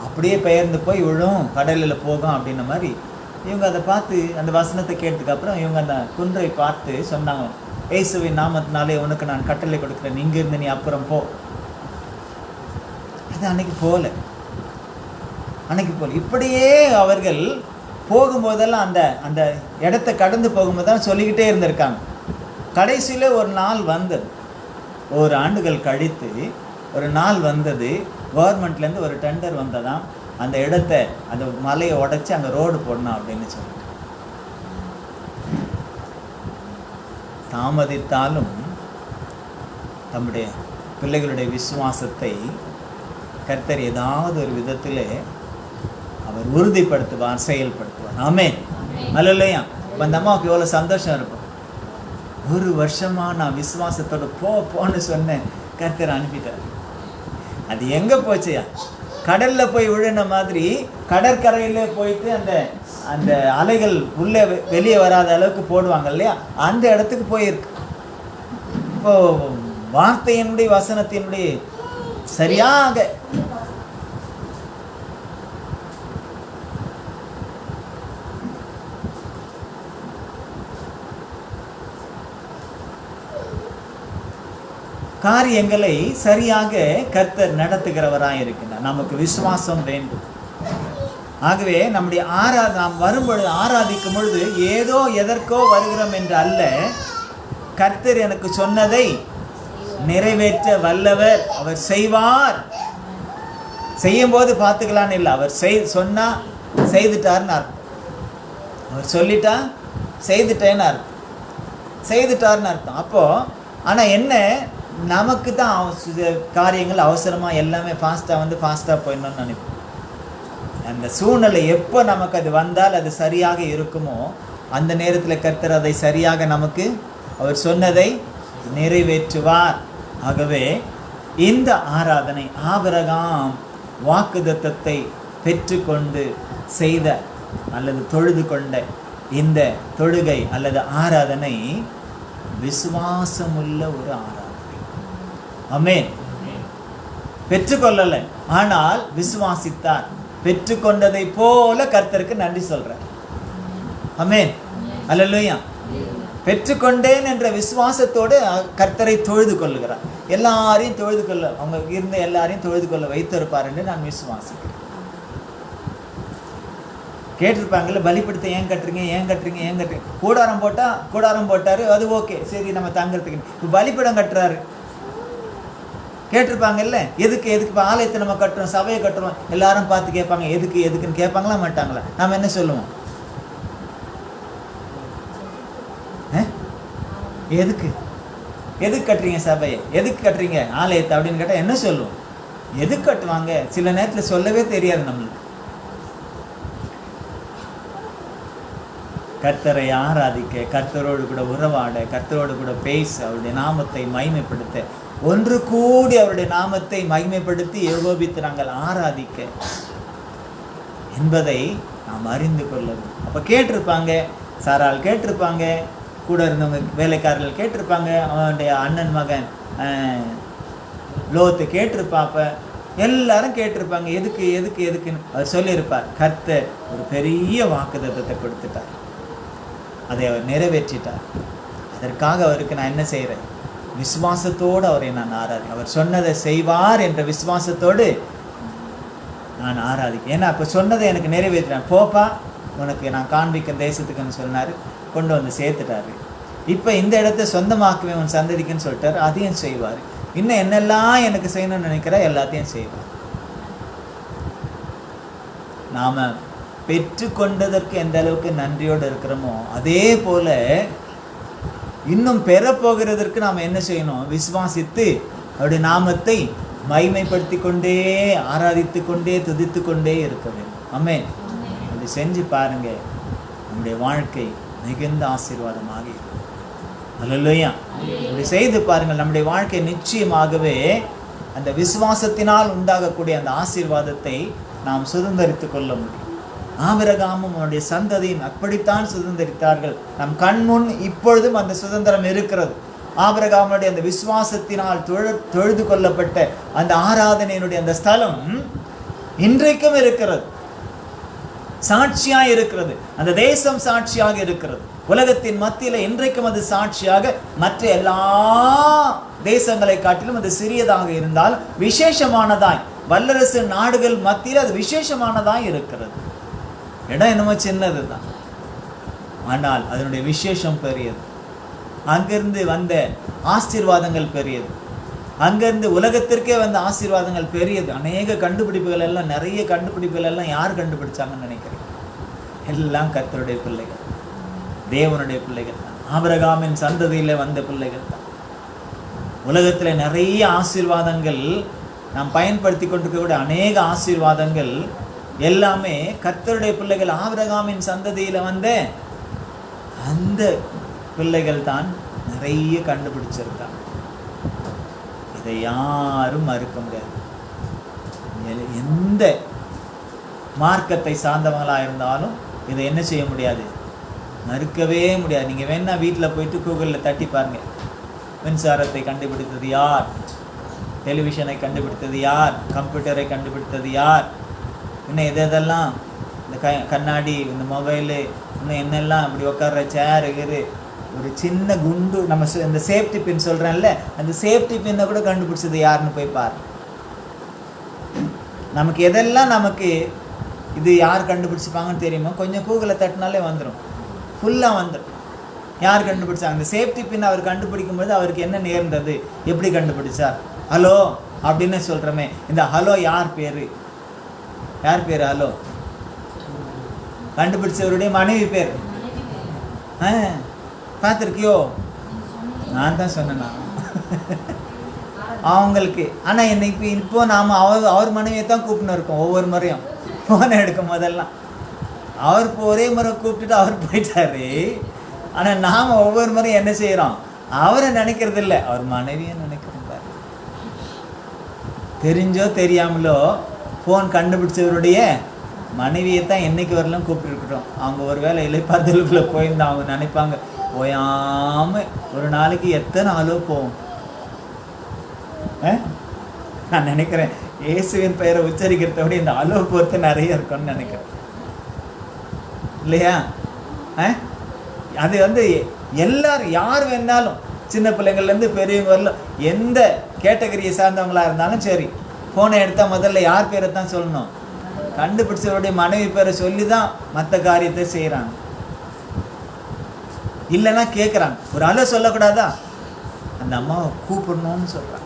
அப்படியே பெயர்ந்து போய் விழும், கடலில் போகும் அப்படின்ன மாதிரி. இவங்க அதை பார்த்து அந்த வசனத்தை கேட்டதுக்கப்புறம் இவங்க அந்த குன்றை பார்த்து சொன்னாங்க, இயேசுவின் நாமத்தினாலே உனக்கு நான் கட்டளை கொடுக்குறேன், இங்கிருந்து நீ அப்புறம் போ. அது அன்னைக்கு போல. இப்படியே அவர்கள் போகும்போதெல்லாம் அந்த அந்த இடத்த கடந்து போகும்போதெல்லாம் சொல்லிக்கிட்டே இருந்திருக்காங்க. கடைசியில் ஒரு நாள் வந்தது, 1 ஆண்டுகள் கழித்து ஒரு நாள் வந்தது. கவர்மெண்ட்லேருந்து ஒரு டெண்டர் வந்ததாம், அந்த இடத்த அந்த மலையை உடைச்சி அங்கே ரோடு போடணும் அப்படின்னு சொல்லிட்டு. தாமதித்தாலும் தம்முடைய பிள்ளைகளுடைய விசுவாசத்தை கர்த்தர் ஏதாவது ஒரு விதத்தில் அவர் உறுதிப்படுத்துவார், செயல்படுத்துவார். ஆமென், அல்லேலூயா. அந்த அம்மாவுக்கு எவ்வளோ சந்தோஷம் இருக்கும். 1 வருஷமாக நான் விசுவாசத்தோடு போன்னு சொன்னேன், கர்த்தர் அனுப்பிட்டார். அது எங்கே போச்சியா? கடலில் போய் விழுன மாதிரி கடற்கரையில் போயிட்டு அந்த அந்த அலைகள் உள்ளே வெளியே வராத அளவுக்கு போடுவாங்க இல்லையா, அந்த இடத்துக்கு போயிருக்கு. இப்போது வார்த்தையினுடைய வசனத்தினுடைய சரியாக காரியங்களை சரியாக கர்த்தர் நடத்துகிறவராக இருக்கிறார். நமக்கு விசுவாசம் வேண்டும். ஆகவே நம்முடைய நாம் வரும்பொழுது, ஆராதிக்கும் பொழுது ஏதோ எதற்கோ வருகிறோம் என்று அல்ல, கர்த்தர் எனக்கு சொன்னதை நிறைவேற்ற வல்லவர், அவர் செய்வார். செய்யும்போது பார்த்துக்கலான்னு இல்லை, அவர் சொன்னா செய்துட்டார்னு அர்த்தம். அவர் சொல்லிட்டா செய்துட்டார்னு அர்த்தம். அப்போது ஆனால் என்ன, நமக்கு தான் காரியங்கள் அவசரமாக எல்லாமே ஃபாஸ்ட்டாக போயிடணும்னு நினைப்போம். அந்த சூழ்நிலை எப்போ நமக்கு அது வந்தால் அது சரியாக இருக்குமோ அந்த நேரத்தில் கர்த்தர் அதை சரியாக நமக்கு அவர் சொன்னதை நிறைவேற்றுவார். ஆகவே இந்த ஆராதனை ஆபிரகாம் வாக்குத்தத்தத்தை பெற்றுக்கொண்டு செய்த அல்லது தொழுது கொண்ட இந்த தொழுகை அல்லது ஆராதனை விசுவாசமுள்ள ஒரு ஆராதனை. ஆமென். பெற்றுக்கொள்ளலை, ஆனால் விசுவாசித்தார். பெற்றுக்கொண்டதை போல கர்த்தருக்கு நன்றி சொல்றார். ஆமென், அல்லேலூயா. பெற்றுக்கொண்டேன் என்ற விசுவாசத்தோடு கர்த்தரை தொழுது கொள்ளுகிறார். எல்லாரையும் தொழுது கொள்ள, அவங்க இருந்த எல்லாரையும் தொழுது கொள்ள வைத்திருப்பார் என்று நான் விசுவாசிக்கிறேன். கேட்டிருப்பாங்கல்ல, பலிப்படுத்த ஏன் கட்டுறீங்க. கூடாரம் போட்டார், அது ஓகே, சரி நம்ம தங்குறதுக்கு. இப்போ பலிப்படம் கட்டுறாரு, கேட்டிருப்பாங்கல்ல, எதுக்கு இப்போ ஆலயத்தை நம்ம கட்டுறோம், சபையை கட்டுறோம், எல்லாரும் பார்த்து கேட்பாங்க, எதுக்குன்னு கேட்பாங்களா மாட்டாங்களா? நாம் என்ன சொல்லுவோம்? எதுக்கு கட்டுறீங்க சபையை, எதுக்கு கட்டுறீங்க ஆலயத்தை அப்படின்னு கேட்டால் என்ன சொல்லுவோம்? எதுக்கு கட்டுவாங்க? சில நேரத்தில் சொல்லவே தெரியாது நம்மளுக்கு. கர்த்தரை ஆராதிக்க, கர்த்தரோடு கூட உறவாட, கர்த்தரோடு கூட பேச, அவருடைய நாமத்தை மகிமைப்படுத்த, ஒன்று கூடி அவருடைய நாமத்தை மகிமைப்படுத்தி ஏகோபித்து நாங்கள் ஆராதிக்க என்பதை நாம் அறிந்து கொள்ளணும். அப்போ கேட்டிருப்பாங்க, சாரால் கேட்டிருப்பாங்க, கூட இருந்தவங்க வேலைக்காரர்கள் கேட்டிருப்பாங்க, அவனுடைய அண்ணன் மகன் லோத்து கேட்டிருப்பாப்ப, எல்லாரும் கேட்டிருப்பாங்க. எதுக்குன்னு அவர் சொல்லியிருப்பார். கர்த்தர் ஒரு பெரிய வாக்குத்தத்தத்தை கொடுத்துட்டார், அதை அவர் நிறைவேற்றிட்டார். அதற்காக அவருக்கு நான் என்ன செய்கிறேன்? விசுவாசத்தோடு அவரை நான் அவர் சொன்னதை செய்வார் என்ற விசுவாசத்தோடு நான் ஆராதிக்கிறேன். ஏன்னா அப்போ சொன்னதை எனக்கு நிறைவேற்றினார். போப்பா, உனக்கு நான் காண்பிக்கும் தேசத்துக்குன்னு சொன்னார், கொண்டு வந்து சேர்த்துட்டாரு. இப்போ இந்த இடத்த சொந்தமாக்குவேன் உன் சந்ததிக்குன்னு சொல்லிட்டார், அதையும் செய்வார். இன்னும் என்னெல்லாம் எனக்கு செய்யணும்னு நினைக்கிறா எல்லாத்தையும் செய்வார். நாம் பெற்று கொண்டதற்கு எந்த அளவுக்கு நன்றியோடு இருக்கிறோமோ அதே போல் இன்னும் பெறப்போகிறதற்கு நாம் என்ன செய்யணும்? விசுவாசித்து அவருடைய நாமத்தை மகிமைப்படுத்தி கொண்டே, ஆராதித்து கொண்டே, துதித்து கொண்டே இருக்க வேண்டும். ஆமென். அப்படி செஞ்சு பாருங்க, நம்முடைய வாழ்க்கை மிகுந்த ஆசீர்வாதமாக இருக்கும். அல்லேலூயா. அப்படி செய்து பாருங்கள், நம்முடைய வாழ்க்கை நிச்சயமாகவே அந்த விசுவாசத்தினால் உண்டாகக்கூடிய அந்த ஆசீர்வாதத்தை நாம் சுதந்தரித்து கொள்ள முடியும். ஆபிரகாமும் அவனுடைய சந்ததியும் அப்படித்தான் சுதந்தரித்தார்கள். நம் கண்முன் இப்பொழுதும் அந்த சுதந்திரம் இருக்கிறது. ஆபிரகாமுடைய அந்த விசுவாசத்தினால் தொழுது கொள்ளப்பட்ட அந்த ஆராதனையினுடைய அந்த ஸ்தலம் இன்றைக்கும் இருக்கிறது, சாட்சியாக இருக்கிறது. அந்த தேசம் சாட்சியாக இருக்கிறது. உலகத்தின் மத்தியில் இன்றைக்கும் அது சாட்சியாக, மற்ற எல்லா தேசங்களை காட்டிலும் அது சிறியதாக இருந்தால் விசேஷமானதாய், வல்லரசு நாடுகள் மத்தியில் அது விசேஷமானதாய் இருக்கிறது. இடம் என்னமோ சின்னது தான், ஆனால் அதனுடைய விசேஷம் பெரியது. அங்கிருந்து வந்த ஆசீர்வாதங்கள் பெரியது. அங்கிருந்து உலகத்திற்கே வந்த ஆசீர்வாதங்கள் பெரியது. அநேக கண்டுபிடிப்புகள் எல்லாம், நிறைய கண்டுபிடிப்புகள் எல்லாம் யார் கண்டுபிடிச்சாங்கன்னு நினைக்கிறேன்? எல்லாம் கர்த்தருடைய பிள்ளைகள், தேவனுடைய பிள்ளைகள் தான், ஆபிரகாமின் சந்ததியில் வந்த பிள்ளைகள் தான். உலகத்தில் நிறைய ஆசீர்வாதங்கள் நாம் பயன்படுத்தி கொண்டிருக்கக்கூடிய அநேக ஆசீர்வாதங்கள் எல்லாமே கர்த்தருடைய பிள்ளைகள், ஆபிரகாமின் சந்ததியில் வந்த அந்த பிள்ளைகள் தான் நிறைய கண்டுபிடிச்சிருக்காங்க. இதை யாரும் மறுக்க முடியாது. எந்த மார்க்கத்தை சார்ந்தவங்களாக இருந்தாலும் இதை என்ன செய்ய முடியாது? மறுக்கவே முடியாது. நீங்கள் வேணா வீட்டில் போயிட்டு கூகுளில் தட்டி பாருங்க, மின்சாரத்தை கண்டுபிடித்தது யார், டெலிவிஷனை கண்டுபிடித்தது யார், கம்ப்யூட்டரை கண்டுபிடித்தது யார், இன்னும் எதெல்லாம் இந்த கண்ணாடி, இந்த மொபைலு, இன்னும் என்னெல்லாம் இப்படி உட்கார்ற சேர், ஒரு சின்ன குண்டு, நம்ம இந்த சேஃப்டி பின் சொல்கிறேன்ல, அந்த சேஃப்டி பின்னை கூட கண்டுபிடிச்சது யாருன்னு போய் பாரு. நமக்கு எதெல்லாம் நமக்கு இது யார் கண்டுபிடிச்சிப்பாங்கன்னு தெரியுமா? கொஞ்சம் கூகுளில் தட்டினாலே வந்துடும், ஃபுல்லாக வந்துடும். யார் கண்டுபிடிச்சாங்க? அந்த சேஃப்டி பின் அவர் கண்டுபிடிக்கும் போது அவருக்கு என்ன நேர்ந்தது, எப்படி கண்டுபிடிச்சார்? ஹலோ அப்படின்னு சொல்கிறோமே, இந்த ஹலோ யார் பேர்? யார் பேர் ஹலோ? கண்டுபிடிச்சவருடைய மனைவி பேர். பார்த்துருக்கியோ? நான் தான் சொன்னேன்னா அவங்களுக்கு. ஆனால் என்னைக்கு இப்போ நாம் அவர் மனைவியை தான் கூப்பிட்டு இருக்கோம். ஒவ்வொரு முறையும் ஃபோனை எடுக்கும் போதெல்லாம் அவர் ஒரே முறை கூப்பிட்டுட்டு அவர் போயிட்டாரு. ஆனால் நாம் ஒவ்வொரு முறையும் என்ன செய்கிறோம்? அவரை நினைக்கிறது இல்லை, அவர் மனைவியை நினைக்கிறோம். தெரிஞ்சோ தெரியாமலோ ஃபோன் கண்டுபிடிச்சவருடைய மனைவியை தான் என்னைக்கு வரலாம் கூப்பிட்டுருக்கட்டும். அவங்க ஒரு வேளை இலைப்பாறுதலுக்குள்ளே போயிருந்தா அவங்க நினைப்பாங்க, போயாமல் ஒரு நாளைக்கு எத்தனை ஆளோ போகும். நான் நினைக்கிறேன் இயேசுவின் பெயரை உச்சரிக்கிறத விட இந்த அலோ பொறுத்து நிறைய இருக்கும்னு நினைக்கிறேன், இல்லையா? அது எல்லாரும், யார் வேணாலும், சின்ன பிள்ளைங்கள்லேருந்து பெரியவங்க வரலாம், எந்த கேட்டகரியை சார்ந்தவங்களாக இருந்தாலும் சரி, ஃபோனை எடுத்தால் முதல்ல யார் பேரை தான் சொல்லணும்? கண்டுபிடிச்சவருடைய மனைவி பேரை சொல்லி தான் மற்ற காரியத்தை செய்கிறாங்க. இல்லைன்னா கேட்குறாங்க, ஒரு அலை சொல்லக்கூடாதா? அந்த அம்மாவை கூப்பிடணும்னு சொல்கிறாங்க.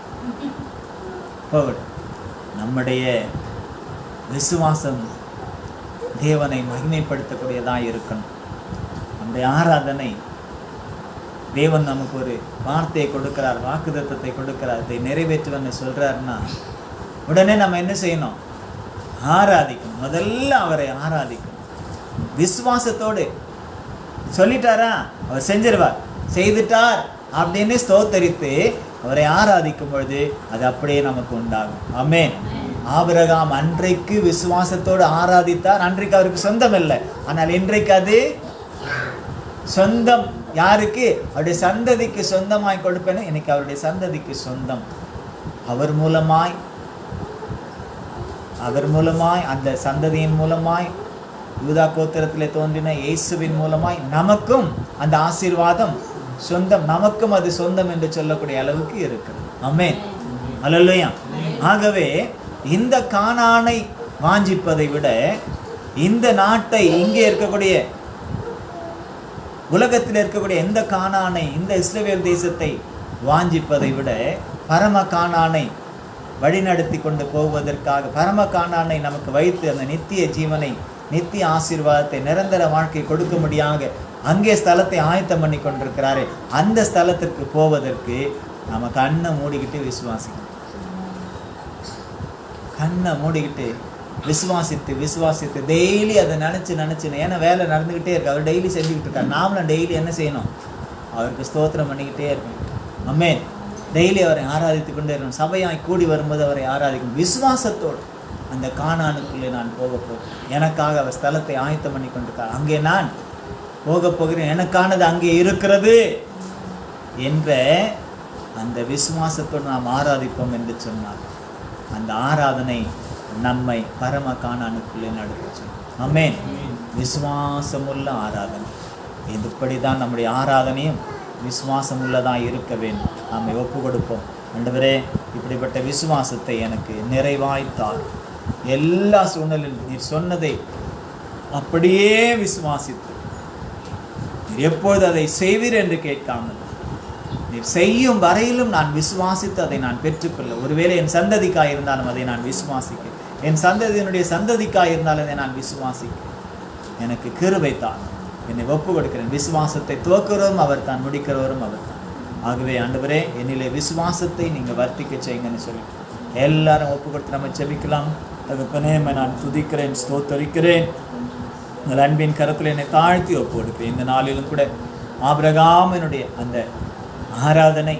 நம்முடைய விசுவாசம் தேவனை மகிமைப்படுத்தக்கூடியதாக இருக்கணும். நம்முடைய ஆராதனை, தேவன் நமக்கு ஒரு வார்த்தையை கொடுக்கிறார், வாக்குத்தத்தத்தை கொடுக்கிறார், இதை நிறைவேற்றுவன்னு சொல்கிறாருன்னா உடனே நம்ம என்ன செய்யணும்? ஆராதிக்கணும். முதல்ல அவரை ஆராதிக்கணும். விசுவாசத்தோடு சொல்லிட்டாரா, அவர் செஞ்சிருவார், செய்துட்டார் அப்படின்னு ஸ்தோத்தரித்து அவரை ஆராதிக்கும் பொழுது அது அப்படியே நமக்கு உண்டாகும். ஆமென். ஆபிரகாம் அன்றைக்கு விசுவாசத்தோடு ஆராதித்தார். அன்றைக்கு அவருக்கு சொந்தம் இல்லை, ஆனால் இன்றைக்கு அது சொந்தம். யாருக்கு? அவருடைய சந்ததிக்கு சொந்தமாய் கொடுப்பேன்னு. இன்னைக்கு அவருடைய சந்ததிக்கு சொந்தம். அவர் மூலமாய் அந்த சந்ததியின் மூலமாய் யூதா கோத்திரத்தில் தோன்றின இயேசுவின் மூலமாய் நமக்கும் அந்த ஆசீர்வாதம் சொந்தம். நமக்கும் அது சொந்தம் என்று சொல்லக்கூடிய அளவுக்கு இருக்கிறது. ஆமென். அல்லேலூயா. ஆகவே இந்த கானானை வாஞ்சிப்பதை விட, இந்த நாட்டை, இங்கே இருக்கக்கூடிய உலகத்தில் இருக்கக்கூடிய எந்த கானானை, இந்த இஸ்ரவேல் தேசத்தை வாஞ்சிப்பதை விட பரம கானானை வழிநடத்தி கொண்டு போவதற்காக பரம கானானை நமக்கு வைத்து அந்த நித்திய ஜீவனை, நித்திய ஆசீர்வாதத்தை, நிரந்தர வாழ்க்கை கொடுக்க முடியாத அங்கே ஸ்தலத்தை ஆயத்தம் பண்ணி கொண்டிருக்கிறாரே, அந்த ஸ்தலத்திற்கு போவதற்கு நம்ம கண்ணை மூடிக்கிட்டு விசுவாசிக்கணும். கண்ணை மூடிக்கிட்டு விசுவாசித்து டெய்லி அதை நினச்சி ஏன்னா வேலை நடந்துக்கிட்டே இருக்கு, அவர் டெய்லி செஞ்சுக்கிட்டு இருக்கார். நாமளும் டெய்லி என்ன செய்யணும்? அவருக்கு ஸ்தோத்திரம் பண்ணிக்கிட்டே இருக்கணும். ஆமென். டெய்லி அவரை ஆராதித்து கொண்டே இருக்கணும். சபையாய் கூடி வரும்போது அவரை ஆராதிக்கணும் விசுவாசத்தோடு. அந்த கானானுக்குள்ளே நான் போக போகிறேன், எனக்காக அவர் ஸ்தலத்தை ஆயத்தம் பண்ணி கொண்டிருக்கார், அங்கே நான் போக போகிறேன், எனக்கானது அங்கே இருக்கிறது என்ற அந்த விசுவாசத்தோடு நாம் ஆராதிப்போம் என்று சொன்னார். அந்த ஆராதனை நம்மை பரம கானானுக்குள்ளே நடத்துச்சு. ஆமென். விசுவாசமுள்ள ஆராதனை. இதுபடி தான் நம்முடைய ஆராதனையும் விசுவாசமுள்ளதாக இருக்க வேண்டும். நம்மை ஒப்பு கொடுப்போம். ஆண்டவரே, இப்படிப்பட்ட விசுவாசத்தை எனக்கு நிறைவாய்த்தார். எல்லா சூழ்நிலையிலும் நீர் சொன்னதை அப்படியே விசுவாசித்து நீர் எப்பொழுது அதை செய்வீர் என்று கேட்காமல் நீர் செய்யும் வரையிலும் நான் விசுவாசித்து அதை நான் பெற்றுக்கொள்ள, ஒருவேளை என் சந்ததிக்காய் இருந்தாலும் அதை நான் விசுவாசிக்க, என் சந்ததியினுடைய சந்ததிக்காய் இருந்தாலும் அதை நான் விசுவாசிக்க எனக்கு கிருபை தான். என்னை ஒப்பு கொடுக்கிறேன். விசுவாசத்தை துவக்கிறவரும் அவர் தான், முடிக்கிறவரும் அவர் தான். ஆகவே ஆண்டவரே, என்னிலே விசுவாசத்தை நீங்கள் வர்த்திக்க செய்யுங்கன்னு சொல்லி எல்லாரும் ஒப்பு கொடுத்து நம்ம ஜெபிக்கலாம். தகப்பனே, நான் துதிக்கிறேன், ஸ்தோத்தரிக்கிறேன். உங்கள் அன்பின் கரத்தில் என்னை தாழ்த்தி ஒப்பு கொடுப்பேன். இந்த நாளிலும் கூட ஆபிரகாமினுடைய அந்த ஆராதனை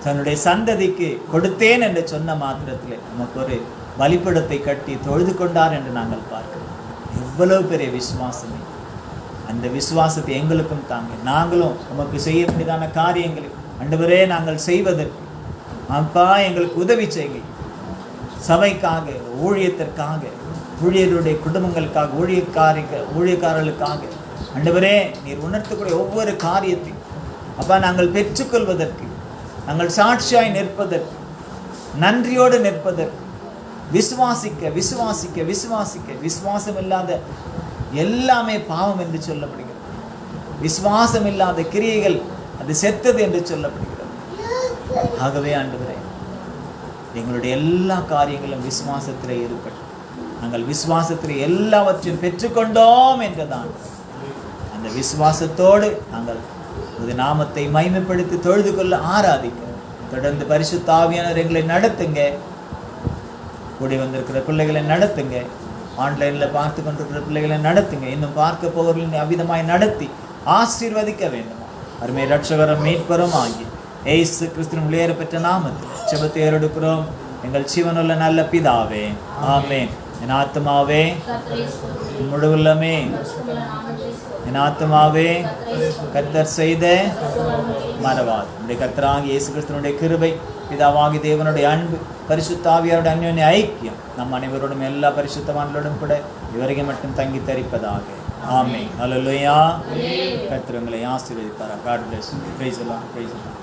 தன்னுடைய சந்ததிக்கு கொடுத்தேன் என்று சொன்ன மாத்திரத்தில் நமக்கு ஒரு பலிபீடத்தை கட்டி தொழுது கொண்டார் என்று நாங்கள் பார்க்கிறோம். எவ்வளவு பெரிய விசுவாசமே! அந்த விசுவாசத்தை எங்களுக்கும் தாங்க. நாங்களும் உமக்கு செய்ய வேண்டியதான காரியங்களை ஆண்டவரே நாங்கள் செய்வதற்கு அப்பா எங்களுக்கு உதவி செய்யுங்க. சபைக்காக, ஊழியத்திற்காக, ஊழியருடைய குடும்பங்களுக்காக, ஊழியக்காரர்களுக்காக ஆண்டவரே நீர் உணர்த்தக்கூடிய ஒவ்வொரு காரியத்தையும் அப்பா நாங்கள் பெற்றுக்கொள்வதற்கு, நாங்கள் சாட்சியாய் நிற்பதற்கு, நன்றியோடு நிற்பதற்கு, விசுவாசம் இல்லாத எல்லாமே பாவம் என்று சொல்லப்படுகிறது. விசுவாசம் இல்லாத கிரியைகள் அது செத்தது என்று சொல்லப்படுகிறது. ஆகவே ஆண்டவரே, எங்களுடைய எல்லா காரியங்களும் விசுவாசத்திலே இருக்கட்டும். நாங்கள் விசுவாசத்திலே எல்லாவற்றையும் பெற்றுக்கொண்டோம் என்றுதான் அந்த விசுவாசத்தோடு நாங்கள் ஒரு நாமத்தை மகிமைப்படுத்தி தொழுது கொள்ள ஆராதிக்க தொடர்ந்து பரிசுத்த ஆவியானவர் எங்களை நடத்துங்க. கூடி வந்திருக்கிற பிள்ளைகளை நடத்துங்க. ஆன்லைனில் பார்த்து கொண்டிருக்கிற பிள்ளைகளை நடத்துங்க. இன்னும் பார்க்க போகிறவர்களை அவ்விதமாய் நடத்தி ஆசீர்வதிக்க வேண்டும். அருமை இரட்சகரும் மீட்பரும் ஆகிய இயேசு கிறிஸ்துவின் விலையேற பெற்ற நாமத்தில் ஜெபத்தை ஏறெடுக்கிறோம். எங்கள் ஜீவனுள்ள நல்ல பிதாவே, ஆமென். என் ஆத்துமாவே, முழு உள்ளமே, என் ஆத்துமாவே கர்த்தர் செய்த மறவாது. நம்முடைய கர்த்தராகிய இயேசு கிறிஸ்துவினுடைய கிருபை, பிதாவாகிய தேவனுடைய அன்பு, பரிசுத்த ஆவியாருடைய அந்யோன்ய ஐக்கியம் நம் அனைவரோடும் எல்லா பரிசுத்தவான்களோடும் கூட இவரையும் மட்டும் தங்கி தரிப்பதாக. ஆமென். ஹல்லேலூயா. கர்த்தர் உங்களை ஆசீர்வதிப்பாராக. God bless you. Praise the Lord. Praise the Lord.